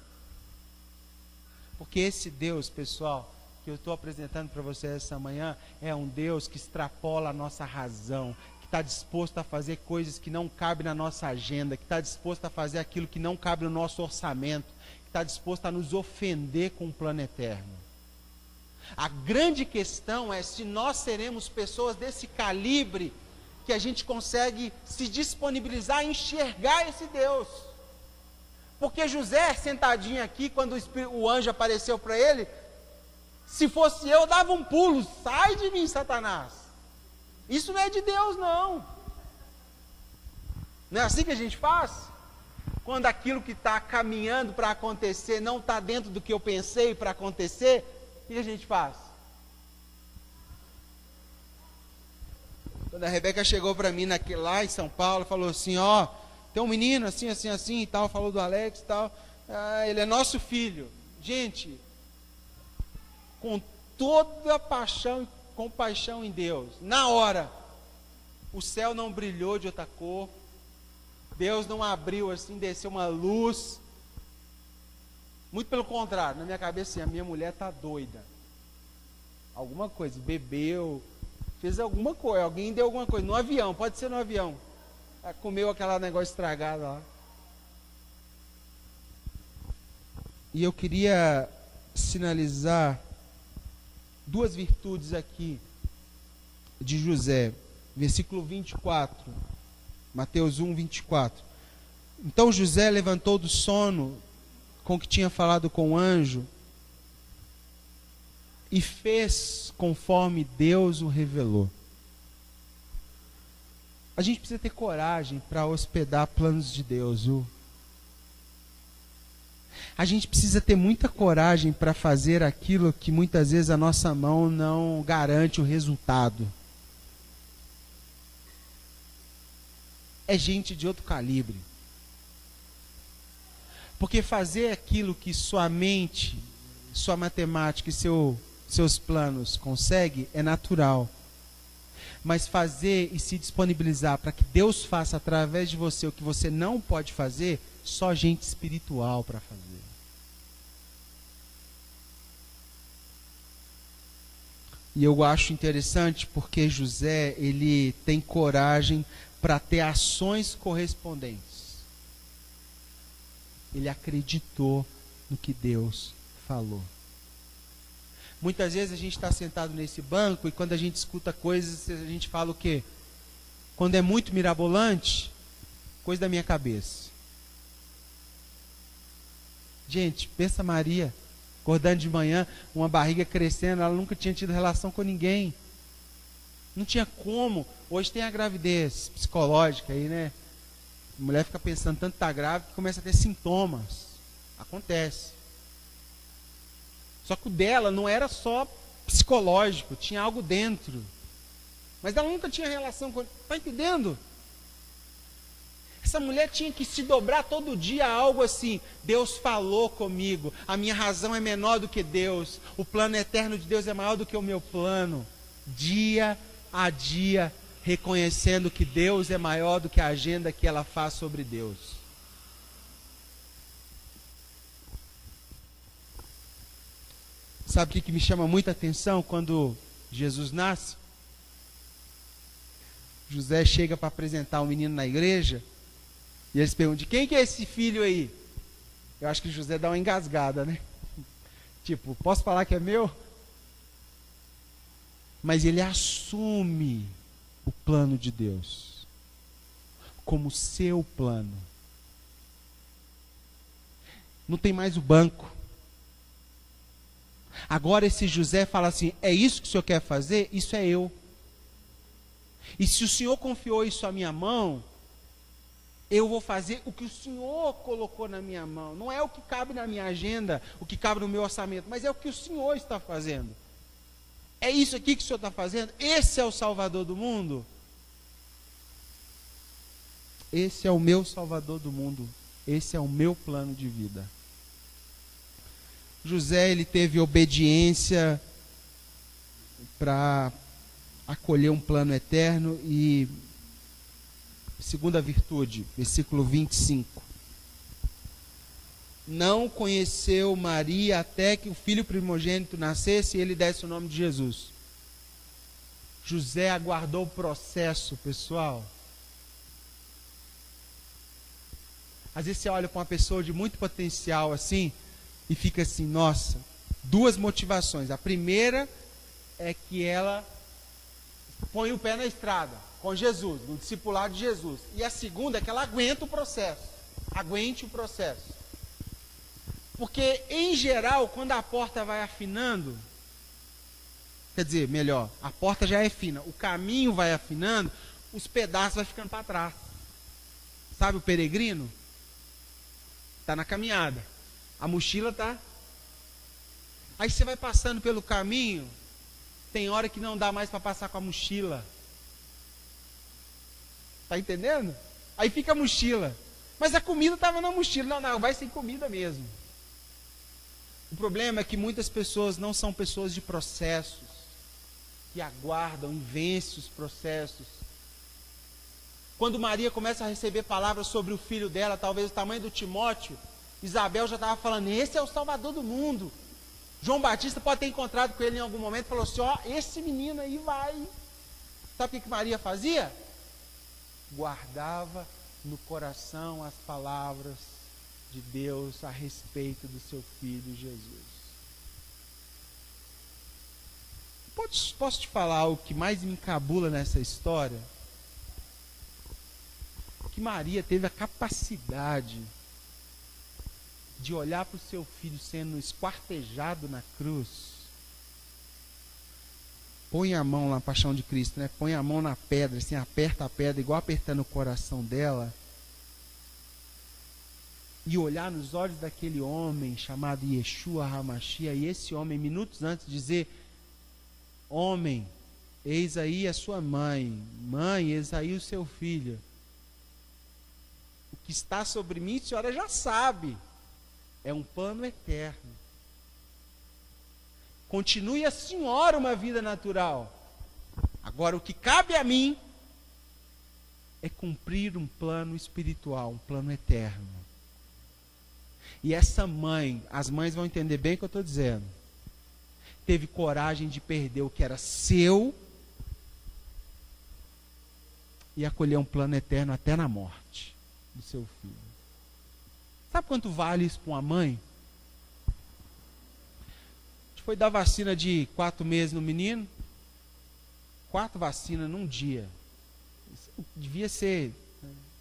Porque esse Deus, pessoal, que eu estou apresentando para vocês essa manhã, é um Deus que extrapola a nossa razão, que está disposto a fazer coisas que não cabem na nossa agenda, que está disposto a fazer aquilo que não cabe no nosso orçamento, que está disposto a nos ofender com um plano eterno. A grande questão é se nós seremos pessoas desse calibre, que a gente consegue se disponibilizar a enxergar esse Deus. Porque José, sentadinho aqui, quando o anjo apareceu para ele, se fosse eu dava um pulo, sai de mim, Satanás. Isso não é de Deus, não. Não é assim que a gente faz? Quando aquilo que está caminhando para acontecer não está dentro do que eu pensei para acontecer, o que a gente faz? Quando a Rebeca chegou para mim lá em São Paulo, falou assim, ó, tem um menino assim, assim, assim e tal, falou do Alex e tal, ele é nosso filho. Gente, com toda a paixão e compaixão em Deus, na hora, o céu não brilhou de outra cor, Deus não abriu assim, desceu uma luz, muito pelo contrário, na minha cabeça assim, a minha mulher está doida, alguma coisa, bebeu, fez alguma coisa, alguém deu alguma coisa, no avião, pode ser no avião, comeu aquele negócio estragado lá. E eu queria sinalizar duas virtudes aqui de José, versículo 24, Mateus 1, 24. Então José levantou do sono com que tinha falado com o anjo e fez conforme Deus o revelou. A gente precisa ter coragem para hospedar planos de Deus, viu? A gente precisa ter muita coragem para fazer aquilo que muitas vezes a nossa mão não garante o resultado. É gente de outro calibre. Porque fazer aquilo que sua mente, sua matemática e seus planos consegue é natural. Mas fazer e se disponibilizar para que Deus faça através de você o que você não pode fazer, só gente espiritual para fazer. E eu acho interessante porque José, ele tem coragem para ter ações correspondentes. Ele acreditou no que Deus falou. Muitas vezes a gente está sentado nesse banco e quando a gente escuta coisas, a gente fala o quê? Quando é muito mirabolante, coisa da minha cabeça. Gente, pensa Maria, acordando de manhã, uma barriga crescendo, ela nunca tinha tido relação com ninguém. Não tinha como. Hoje tem a gravidez psicológica aí, né? A mulher fica pensando tanto está grávida que começa a ter sintomas. Acontece. Só que o dela não era só psicológico, tinha algo dentro. Mas ela nunca tinha relação com... Está entendendo? Essa mulher tinha que se dobrar todo dia a algo assim. Deus falou comigo. A minha razão é menor do que Deus. O plano eterno de Deus é maior do que o meu plano. Dia a dia, reconhecendo que Deus é maior do que a agenda que ela faz sobre Deus. Sabe o que me chama muita atenção quando Jesus nasce? José chega para apresentar o menino na igreja e eles perguntam, de quem que é esse filho aí? Eu acho que José dá uma engasgada, né? Tipo, posso falar que é meu? Mas ele assume o o plano de Deus como seu plano. Não tem mais o banco. Agora esse José fala assim: é isso que o senhor quer fazer? Isso é eu. E se o senhor confiou isso à minha mão, eu vou fazer o que o senhor colocou na minha mão. Não é o que cabe na minha agenda, o que cabe no meu orçamento, mas é o que o senhor está fazendo. É isso aqui que o senhor está fazendo? Esse é o Salvador do mundo? Esse é o meu Salvador do mundo. Esse é o meu plano de vida. José, ele teve obediência para acolher um plano eterno. E segunda virtude, versículo 25. Não conheceu Maria até que o filho primogênito nascesse e ele desse o nome de Jesus. José aguardou o processo, pessoal. Às vezes você olha para uma pessoa de muito potencial assim e fica assim: nossa, duas motivações. A primeira é que ela põe o pé na estrada com Jesus, no discipulado de Jesus. E a segunda é que ela aguenta o processo. Aguente o processo. Porque, em geral, quando a porta vai afinando, quer dizer, melhor, a porta já é fina, o caminho vai afinando, os pedaços vão ficando para trás. Sabe o peregrino? Está na caminhada. A mochila está. Aí você vai passando pelo caminho, tem hora que não dá mais para passar com a mochila. Está entendendo? Aí fica a mochila. Mas a comida estava na mochila. Não, vai sem comida mesmo. O problema é que muitas pessoas não são pessoas de processos, que aguardam e vencem os processos. Quando Maria começa a receber palavras sobre o filho dela, talvez o tamanho do Timóteo, Isabel já estava falando: esse é o Salvador do mundo. João Batista pode ter encontrado com ele em algum momento e falou assim: ó, esse menino aí vai. Sabe o que Maria fazia? Guardava no coração as palavras de Deus a respeito do seu filho Jesus. Posso te falar o que mais me encabula nessa história? Que Maria teve a capacidade de olhar para o seu filho sendo esquartejado na cruz. Põe a mão na paixão de Cristo, né? Põe a mão na pedra, assim, aperta a pedra, igual apertando o coração dela. E olhar nos olhos daquele homem chamado Yeshua HaMashiach, e esse homem, minutos antes, dizer: homem, eis aí a sua mãe, mãe, eis aí o seu filho. O que está sobre mim, a senhora já sabe, é um plano eterno. Continue a senhora uma vida natural. Agora, o que cabe a mim é cumprir um plano espiritual, um plano eterno. E essa mãe, as mães vão entender bem o que eu estou dizendo, teve coragem de perder o que era seu e acolher um plano eterno até na morte do seu filho. Sabe quanto vale isso para uma mãe? A gente foi dar vacina de 4 meses no menino, 4 vacinas num dia. Isso devia ser,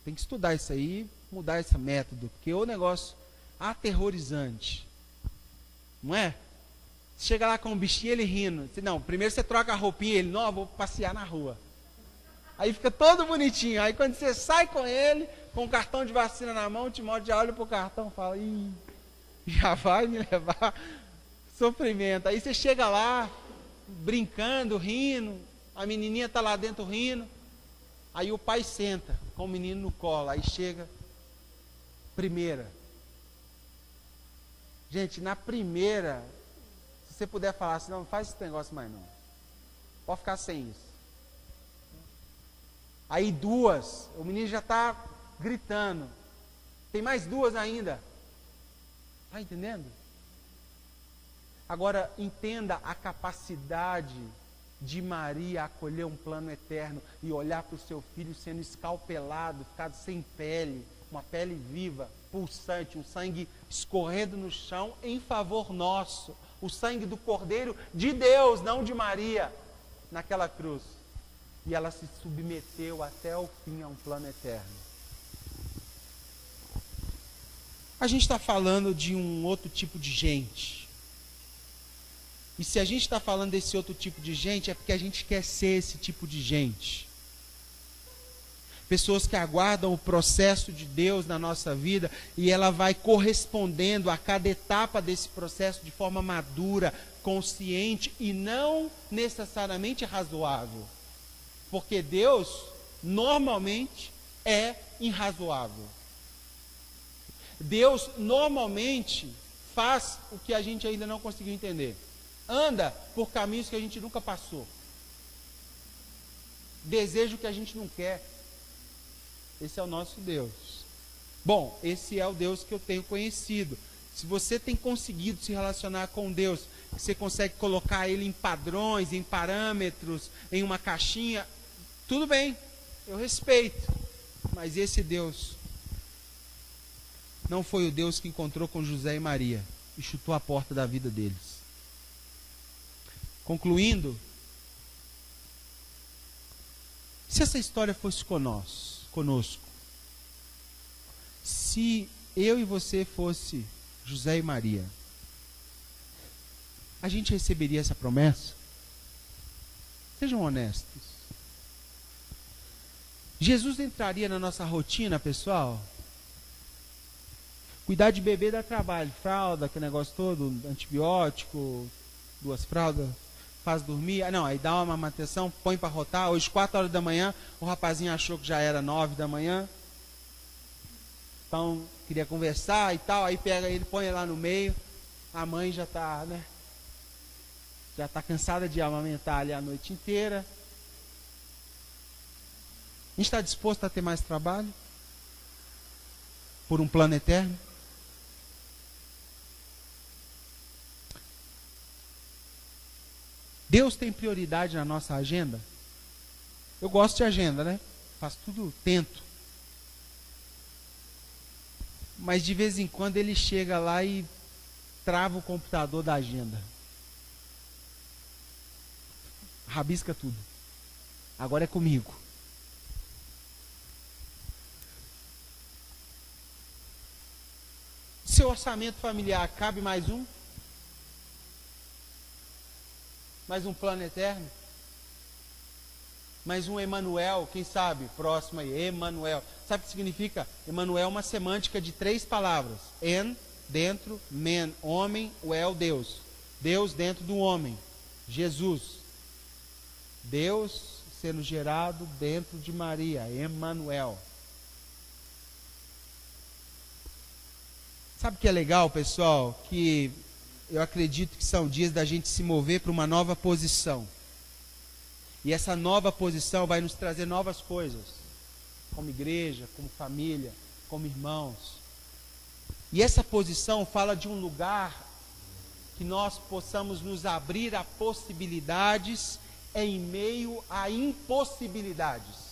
tem que estudar isso aí, mudar esse método, porque o negócio aterrorizante, não é? Você chega lá com um bichinho, ele rindo. Não, primeiro você troca a roupinha, ele: não, eu vou passear na rua. Aí fica todo bonitinho. Aí quando você sai com ele, com o cartão de vacina na mão, o Timóteo já olha pro cartão e fala: ih, já vai me levar sofrimento. Aí você chega lá, brincando, rindo, a menininha está lá dentro rindo. Aí o pai senta com o menino no colo. Aí chega, primeira. Gente, na primeira, se você puder falar assim: não faz esse negócio mais não, pode ficar sem isso. Aí 2, o menino já está gritando. Tem mais 2 ainda. Está entendendo? Agora, entenda a capacidade de Maria acolher um plano eterno e olhar para o seu filho sendo escalpelado, ficado sem pele, uma pele viva, pulsante, um sangue escorrendo no chão em favor nosso. O sangue do Cordeiro de Deus, não de Maria, naquela cruz. e ela se submeteu até o fim a um plano eterno. A gente está falando de um outro tipo de gente. E se a gente está falando desse outro tipo de gente, é porque a gente quer ser esse tipo de gente. Pessoas que aguardam o processo de Deus na nossa vida e ela vai correspondendo a cada etapa desse processo de forma madura, consciente e não necessariamente razoável. Porque Deus, normalmente, é irrazoável. Deus, normalmente, faz o que a gente ainda não conseguiu entender. Anda por caminhos que a gente nunca passou. Deseja o que a gente não quer. Esse é o nosso Deus. Bom, esse é o Deus que eu tenho conhecido. Se você tem conseguido se relacionar com Deus, você consegue colocar Ele em padrões, em parâmetros, em uma caixinha, tudo bem, eu respeito. Mas esse Deus não foi o Deus que encontrou com José e Maria e chutou a porta da vida deles. Concluindo, se essa história fosse conosco, se eu e você fosse José e Maria, a gente receberia essa promessa? Sejam honestos. Jesus entraria na nossa rotina, pessoal? Cuidar de bebê dá trabalho, fralda, aquele negócio todo, antibiótico, 2 fraldas, faz dormir, não, aí dá uma manutenção, põe para rotar, hoje 4 horas da manhã, o rapazinho achou que já era 9 da manhã, então queria conversar e tal, aí pega ele, põe lá no meio, a mãe já está, né, já está cansada de amamentar ali a noite inteira. A gente está disposto a ter mais trabalho? Por um plano eterno? Deus tem prioridade na nossa agenda? Eu gosto de agenda, né? Faço tudo, tento. Mas de vez em quando ele chega lá e trava o computador da agenda. Rabisca tudo. Agora é comigo. Seu orçamento familiar, cabe mais um? Mais um plano eterno? Mais um Emanuel, quem sabe? Próximo aí, Emanuel. Sabe o que significa? Emanuel é uma semântica de 3 palavras. En, dentro, men, homem, o el, Deus. Deus dentro do homem. Jesus. Deus sendo gerado dentro de Maria. Emanuel. Sabe o que é legal, pessoal? Que eu acredito que são dias da gente se mover para uma nova posição. E essa nova posição vai nos trazer novas coisas. Como igreja, como família, como irmãos. E essa posição fala de um lugar que nós possamos nos abrir a possibilidades em meio a impossibilidades.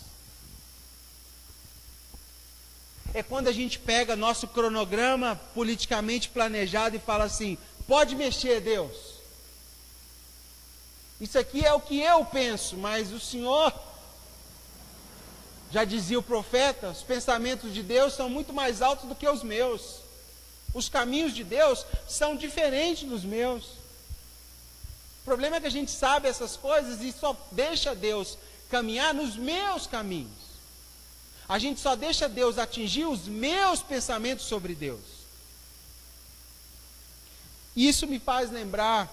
É quando a gente pega nosso cronograma politicamente planejado e fala assim: pode mexer, Deus. Isso aqui é o que eu penso, mas o Senhor, já dizia o profeta, os pensamentos de Deus são muito mais altos do que os meus. Os caminhos de Deus são diferentes dos meus. O problema é que a gente sabe essas coisas e só deixa Deus caminhar nos meus caminhos. A gente só deixa Deus atingir os meus pensamentos sobre Deus. Isso me faz lembrar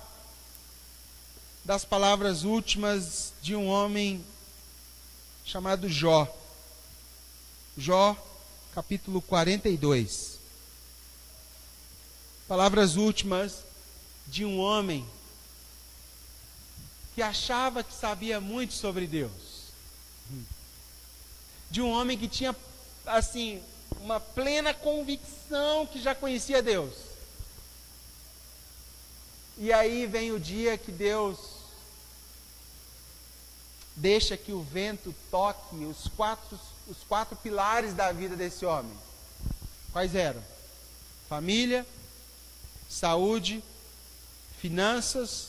das palavras últimas de um homem chamado Jó. Jó, capítulo 42. Palavras últimas de um homem que achava que sabia muito sobre Deus. De um homem que tinha, assim, uma plena convicção que já conhecia Deus. E aí vem o dia que Deus deixa que o vento toque os quatro pilares da vida desse homem. Quais eram? Família, saúde, finanças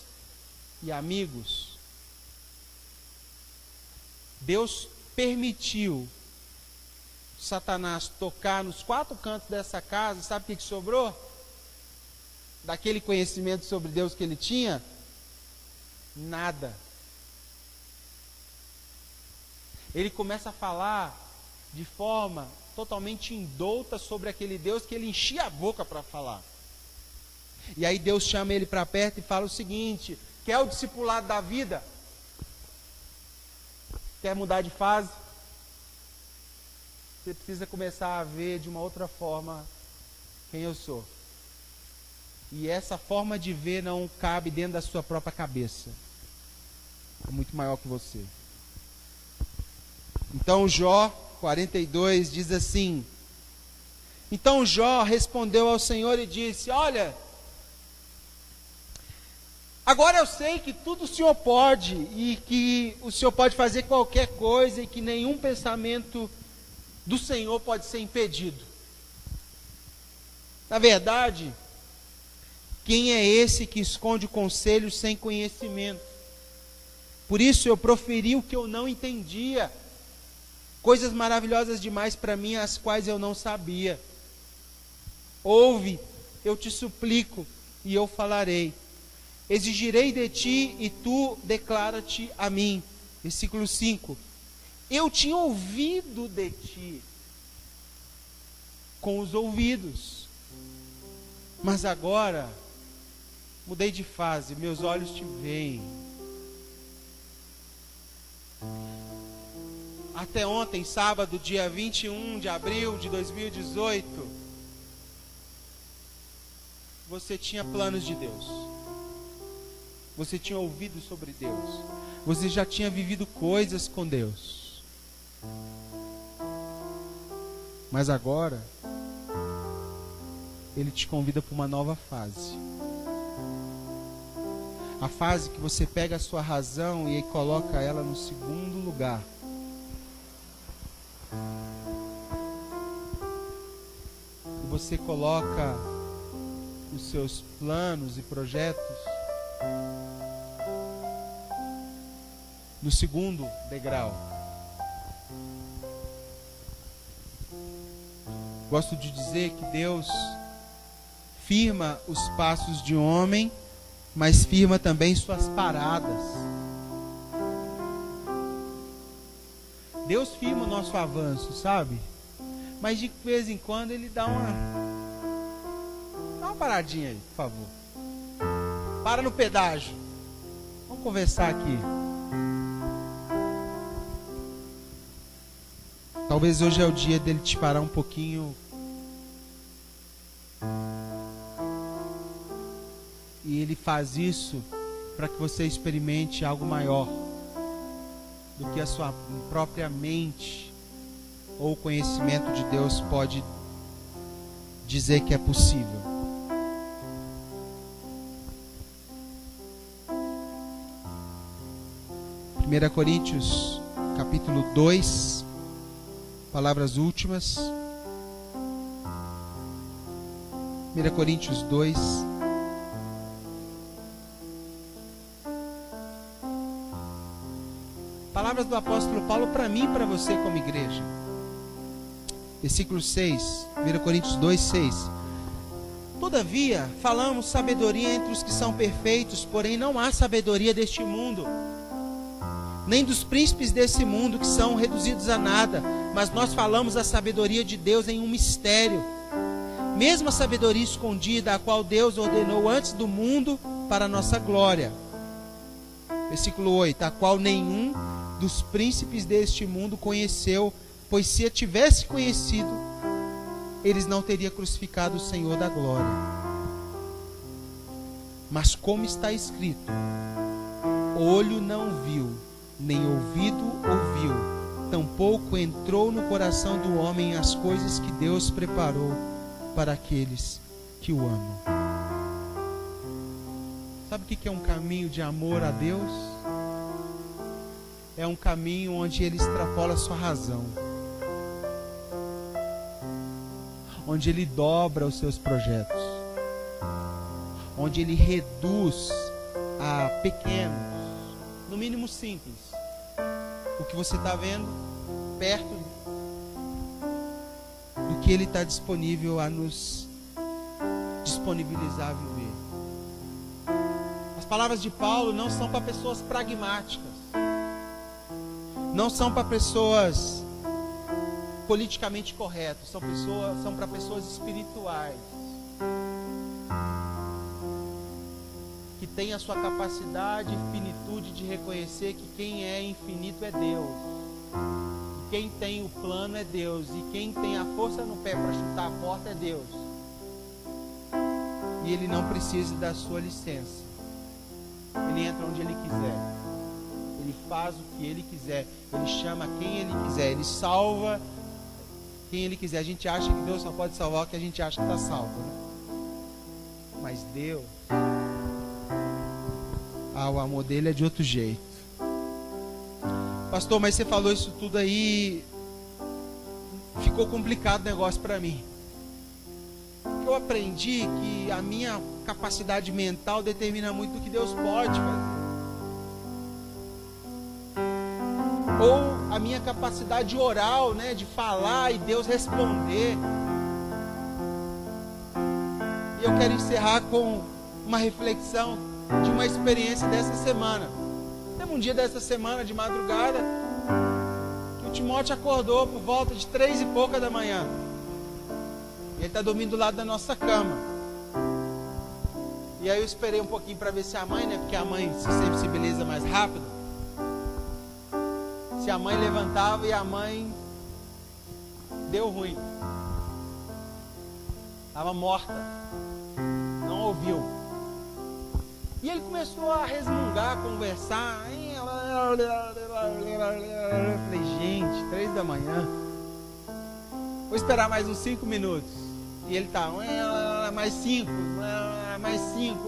e amigos. Deus permitiu Satanás tocar nos 4 cantos dessa casa. Sabe o que sobrou? Daquele conhecimento sobre Deus que ele tinha? Nada. Ele começa a falar de forma totalmente indouta sobre aquele Deus que ele enchia a boca para falar. E aí Deus chama ele para perto e fala o seguinte: quer o discipulado da vida? Quer mudar de fase? Você precisa começar a ver de uma outra forma quem eu sou. E essa forma de ver não cabe dentro da sua própria cabeça. É muito maior que você. Então Jó 42 diz assim: então Jó respondeu ao Senhor e disse: olha, agora eu sei que tudo o Senhor pode, e que o Senhor pode fazer qualquer coisa, e que nenhum pensamento do Senhor pode ser impedido. Na verdade, quem é esse que esconde o conselho sem conhecimento? Por isso eu proferi o que eu não entendia, coisas maravilhosas demais para mim, as quais eu não sabia. Ouve, eu te suplico, e eu falarei. Exigirei de ti, e tu declara-te a mim. Versículo 5. Eu tinha ouvido de ti com os ouvidos, mas agora mudei de fase, meus olhos te veem. Até ontem, sábado, dia 21 de abril de 2018, você tinha planos de Deus. Você tinha ouvido sobre Deus. Você já tinha vivido coisas com Deus. Mas agora, Ele te convida para uma nova fase. A fase que você pega a sua razão e coloca ela no segundo lugar. E você coloca os seus planos e projetos no segundo degrau. Gosto de dizer que Deus firma os passos de um homem, mas firma também suas paradas. Deus firma o nosso avanço, sabe? Mas de vez em quando Ele dá uma paradinha aí, por favor. Para no pedágio. Vamos conversar aqui. Talvez hoje é o dia dele te parar um pouquinho e Ele faz isso para que você experimente algo maior do que a sua própria mente ou o conhecimento de Deus pode dizer que é possível. Primeira Coríntios capítulo 2, palavras últimas. 1 Coríntios 2. Palavras do apóstolo Paulo para mim e para você como igreja. Versículo 6. 1 Coríntios 2, 6. Todavia, falamos sabedoria entre os que são perfeitos, porém não há sabedoria deste mundo, nem dos príncipes desse mundo, que são reduzidos a nada, mas nós falamos a sabedoria de Deus em um mistério, mesmo a sabedoria escondida, a qual Deus ordenou antes do mundo para a nossa glória. Versículo 8, a qual nenhum dos príncipes deste mundo conheceu, pois se a tivesse conhecido, eles não teriam crucificado o Senhor da glória. Mas como está escrito, olho não viu, nem ouvido ouviu, tampouco entrou no coração do homem as coisas que Deus preparou para aqueles que o amam. Sabe o que é um caminho de amor a Deus? É um caminho onde Ele extrapola a sua razão, onde Ele dobra os seus projetos, onde Ele reduz a pequenos, no mínimo simples, o que você está vendo perto do que Ele está disponível a nos disponibilizar a viver. As palavras de Paulo não são para pessoas pragmáticas, não são para pessoas politicamente corretas, são para pessoas espirituais, que têm a sua capacidade e finitude de reconhecer que quem é infinito é Deus, quem tem o plano é Deus, e quem tem a força no pé para chutar a porta é Deus, e Ele não precisa da sua licença. Ele entra onde Ele quiser, Ele faz o que Ele quiser, Ele chama quem Ele quiser, Ele salva quem Ele quiser. A gente acha que Deus só pode salvar o que a gente acha que está salvo, né? Mas Deus, o amor dele é de outro jeito. Pastor, mas você falou isso tudo aí, ficou complicado o negócio para mim. Eu aprendi que a minha capacidade mental determina muito do que Deus pode fazer, ou a minha capacidade oral, né, de falar e Deus responder. E eu quero encerrar com uma reflexão de uma experiência dessa semana. Teve um dia dessa semana de madrugada que o Timóteo acordou por volta de 3 e pouca da manhã. Ele está dormindo do lado da nossa cama. E aí eu esperei um pouquinho para ver se a mãe, né, porque a mãe se sensibiliza mais rápido, se a mãe levantava, e a mãe deu ruim, estava morta, não ouviu. E ele começou a resmungar, a conversar. Eu falei, gente, 3 da manhã, vou esperar mais uns 5 minutos. E ele tá, mais 5, mais 5.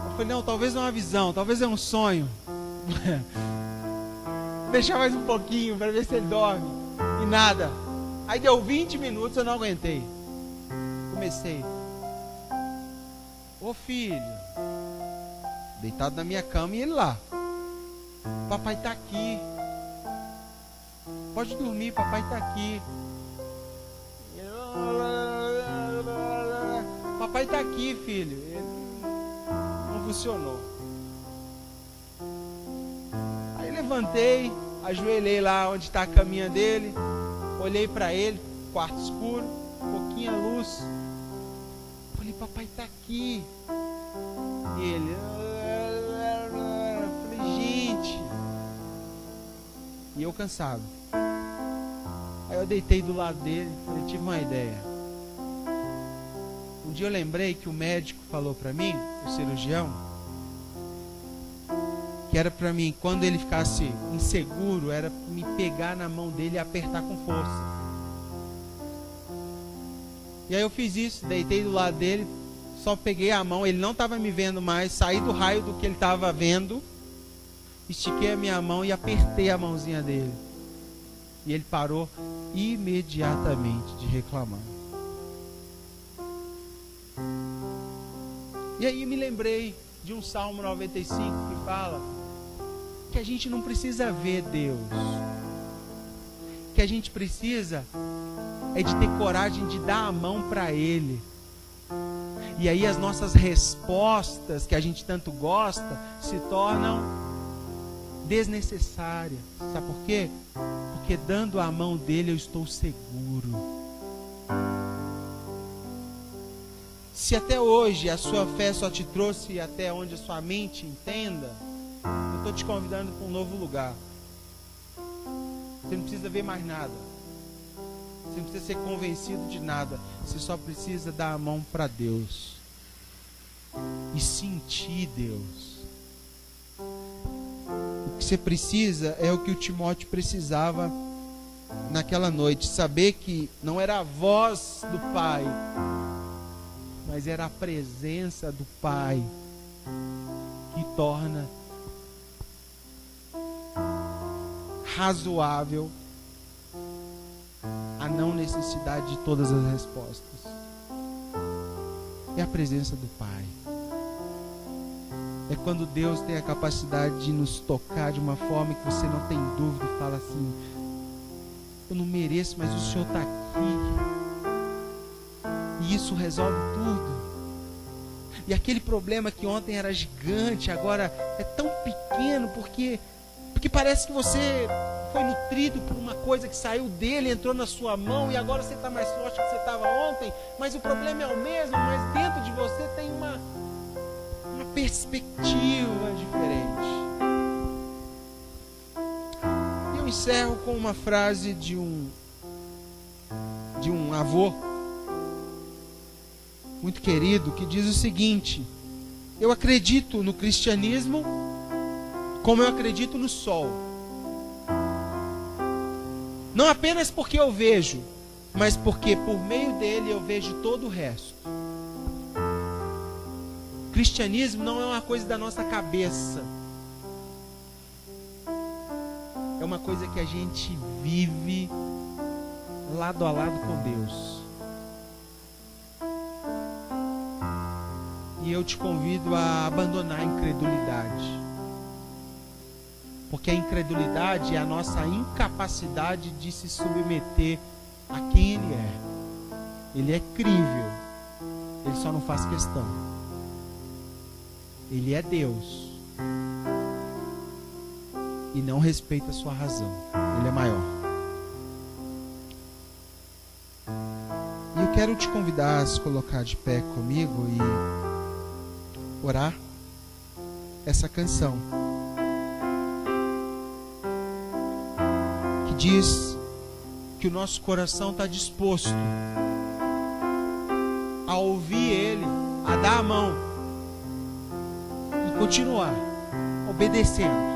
Eu falei, não, talvez é uma visão, talvez é um sonho. Deixar mais um pouquinho para ver se ele dorme. E nada. Aí deu 20 minutos, eu não aguentei. Comecei, ô filho, deitado na minha cama, e ele lá, papai tá aqui, pode dormir, papai tá aqui, papai tá aqui, filho. Não funcionou. Aí levantei, ajoelhei lá onde está a caminha dele, olhei para ele, quarto escuro, pouquinha luz. Falei, papai tá aqui. E ele, falei, gente. E eu cansado. Aí eu deitei do lado dele, falei, tive uma ideia. Um dia eu lembrei que o médico falou para mim, o cirurgião, que era para mim, quando ele ficasse inseguro, era me pegar na mão dele e apertar com força. E aí eu fiz isso, deitei do lado dele, só peguei a mão, ele não estava me vendo mais, saí do raio do que ele estava vendo, estiquei a minha mão e apertei a mãozinha dele. E ele parou imediatamente de reclamar. E aí me lembrei de um Salmo 95 que fala que a gente não precisa ver Deus, que a gente precisa é de ter coragem de dar a mão para Ele. E aí as nossas respostas, que a gente tanto gosta, se tornam desnecessárias. Sabe por quê? Porque dando a mão dele eu estou seguro. Se até hoje a sua fé só te trouxe até onde a sua mente entenda, eu estou te convidando para um novo lugar. Você não precisa ver mais nada. Você não precisa ser convencido de nada. Você só precisa dar a mão para Deus e sentir Deus. O que você precisa é o que o Timóteo precisava naquela noite. Saber que não era a voz do Pai, mas era a presença do Pai que torna razoável a não necessidade de todas as respostas. É a presença do Pai. é quando Deus tem a capacidade de nos tocar de uma forma que você não tem dúvida e fala assim: eu não mereço, mas o Senhor está aqui. E isso resolve tudo. E aquele problema que ontem era gigante, agora é tão pequeno, porque parece que você foi nutrido por uma coisa que saiu dele, entrou na sua mão, e agora você está mais forte do que você estava ontem, mas o problema é o mesmo, mas dentro de você tem uma perspectiva diferente. Eu encerro com uma frase de um avô muito querido, que diz o seguinte: eu acredito no cristianismo como eu acredito no sol. Não apenas porque eu vejo, mas porque por meio dele eu vejo todo o resto. Cristianismo não é uma coisa da nossa cabeça. É uma coisa que a gente vive lado a lado com Deus. E eu te convido a abandonar a incredulidade. Porque a incredulidade é a nossa incapacidade de se submeter a quem Ele é. Ele é crível. Ele só não faz questão. Ele é Deus. E não respeita a sua razão. Ele é maior. E eu quero te convidar a se colocar de pé comigo e orar essa canção que diz que o nosso coração está disposto a ouvir Ele, a dar a mão e continuar obedecendo.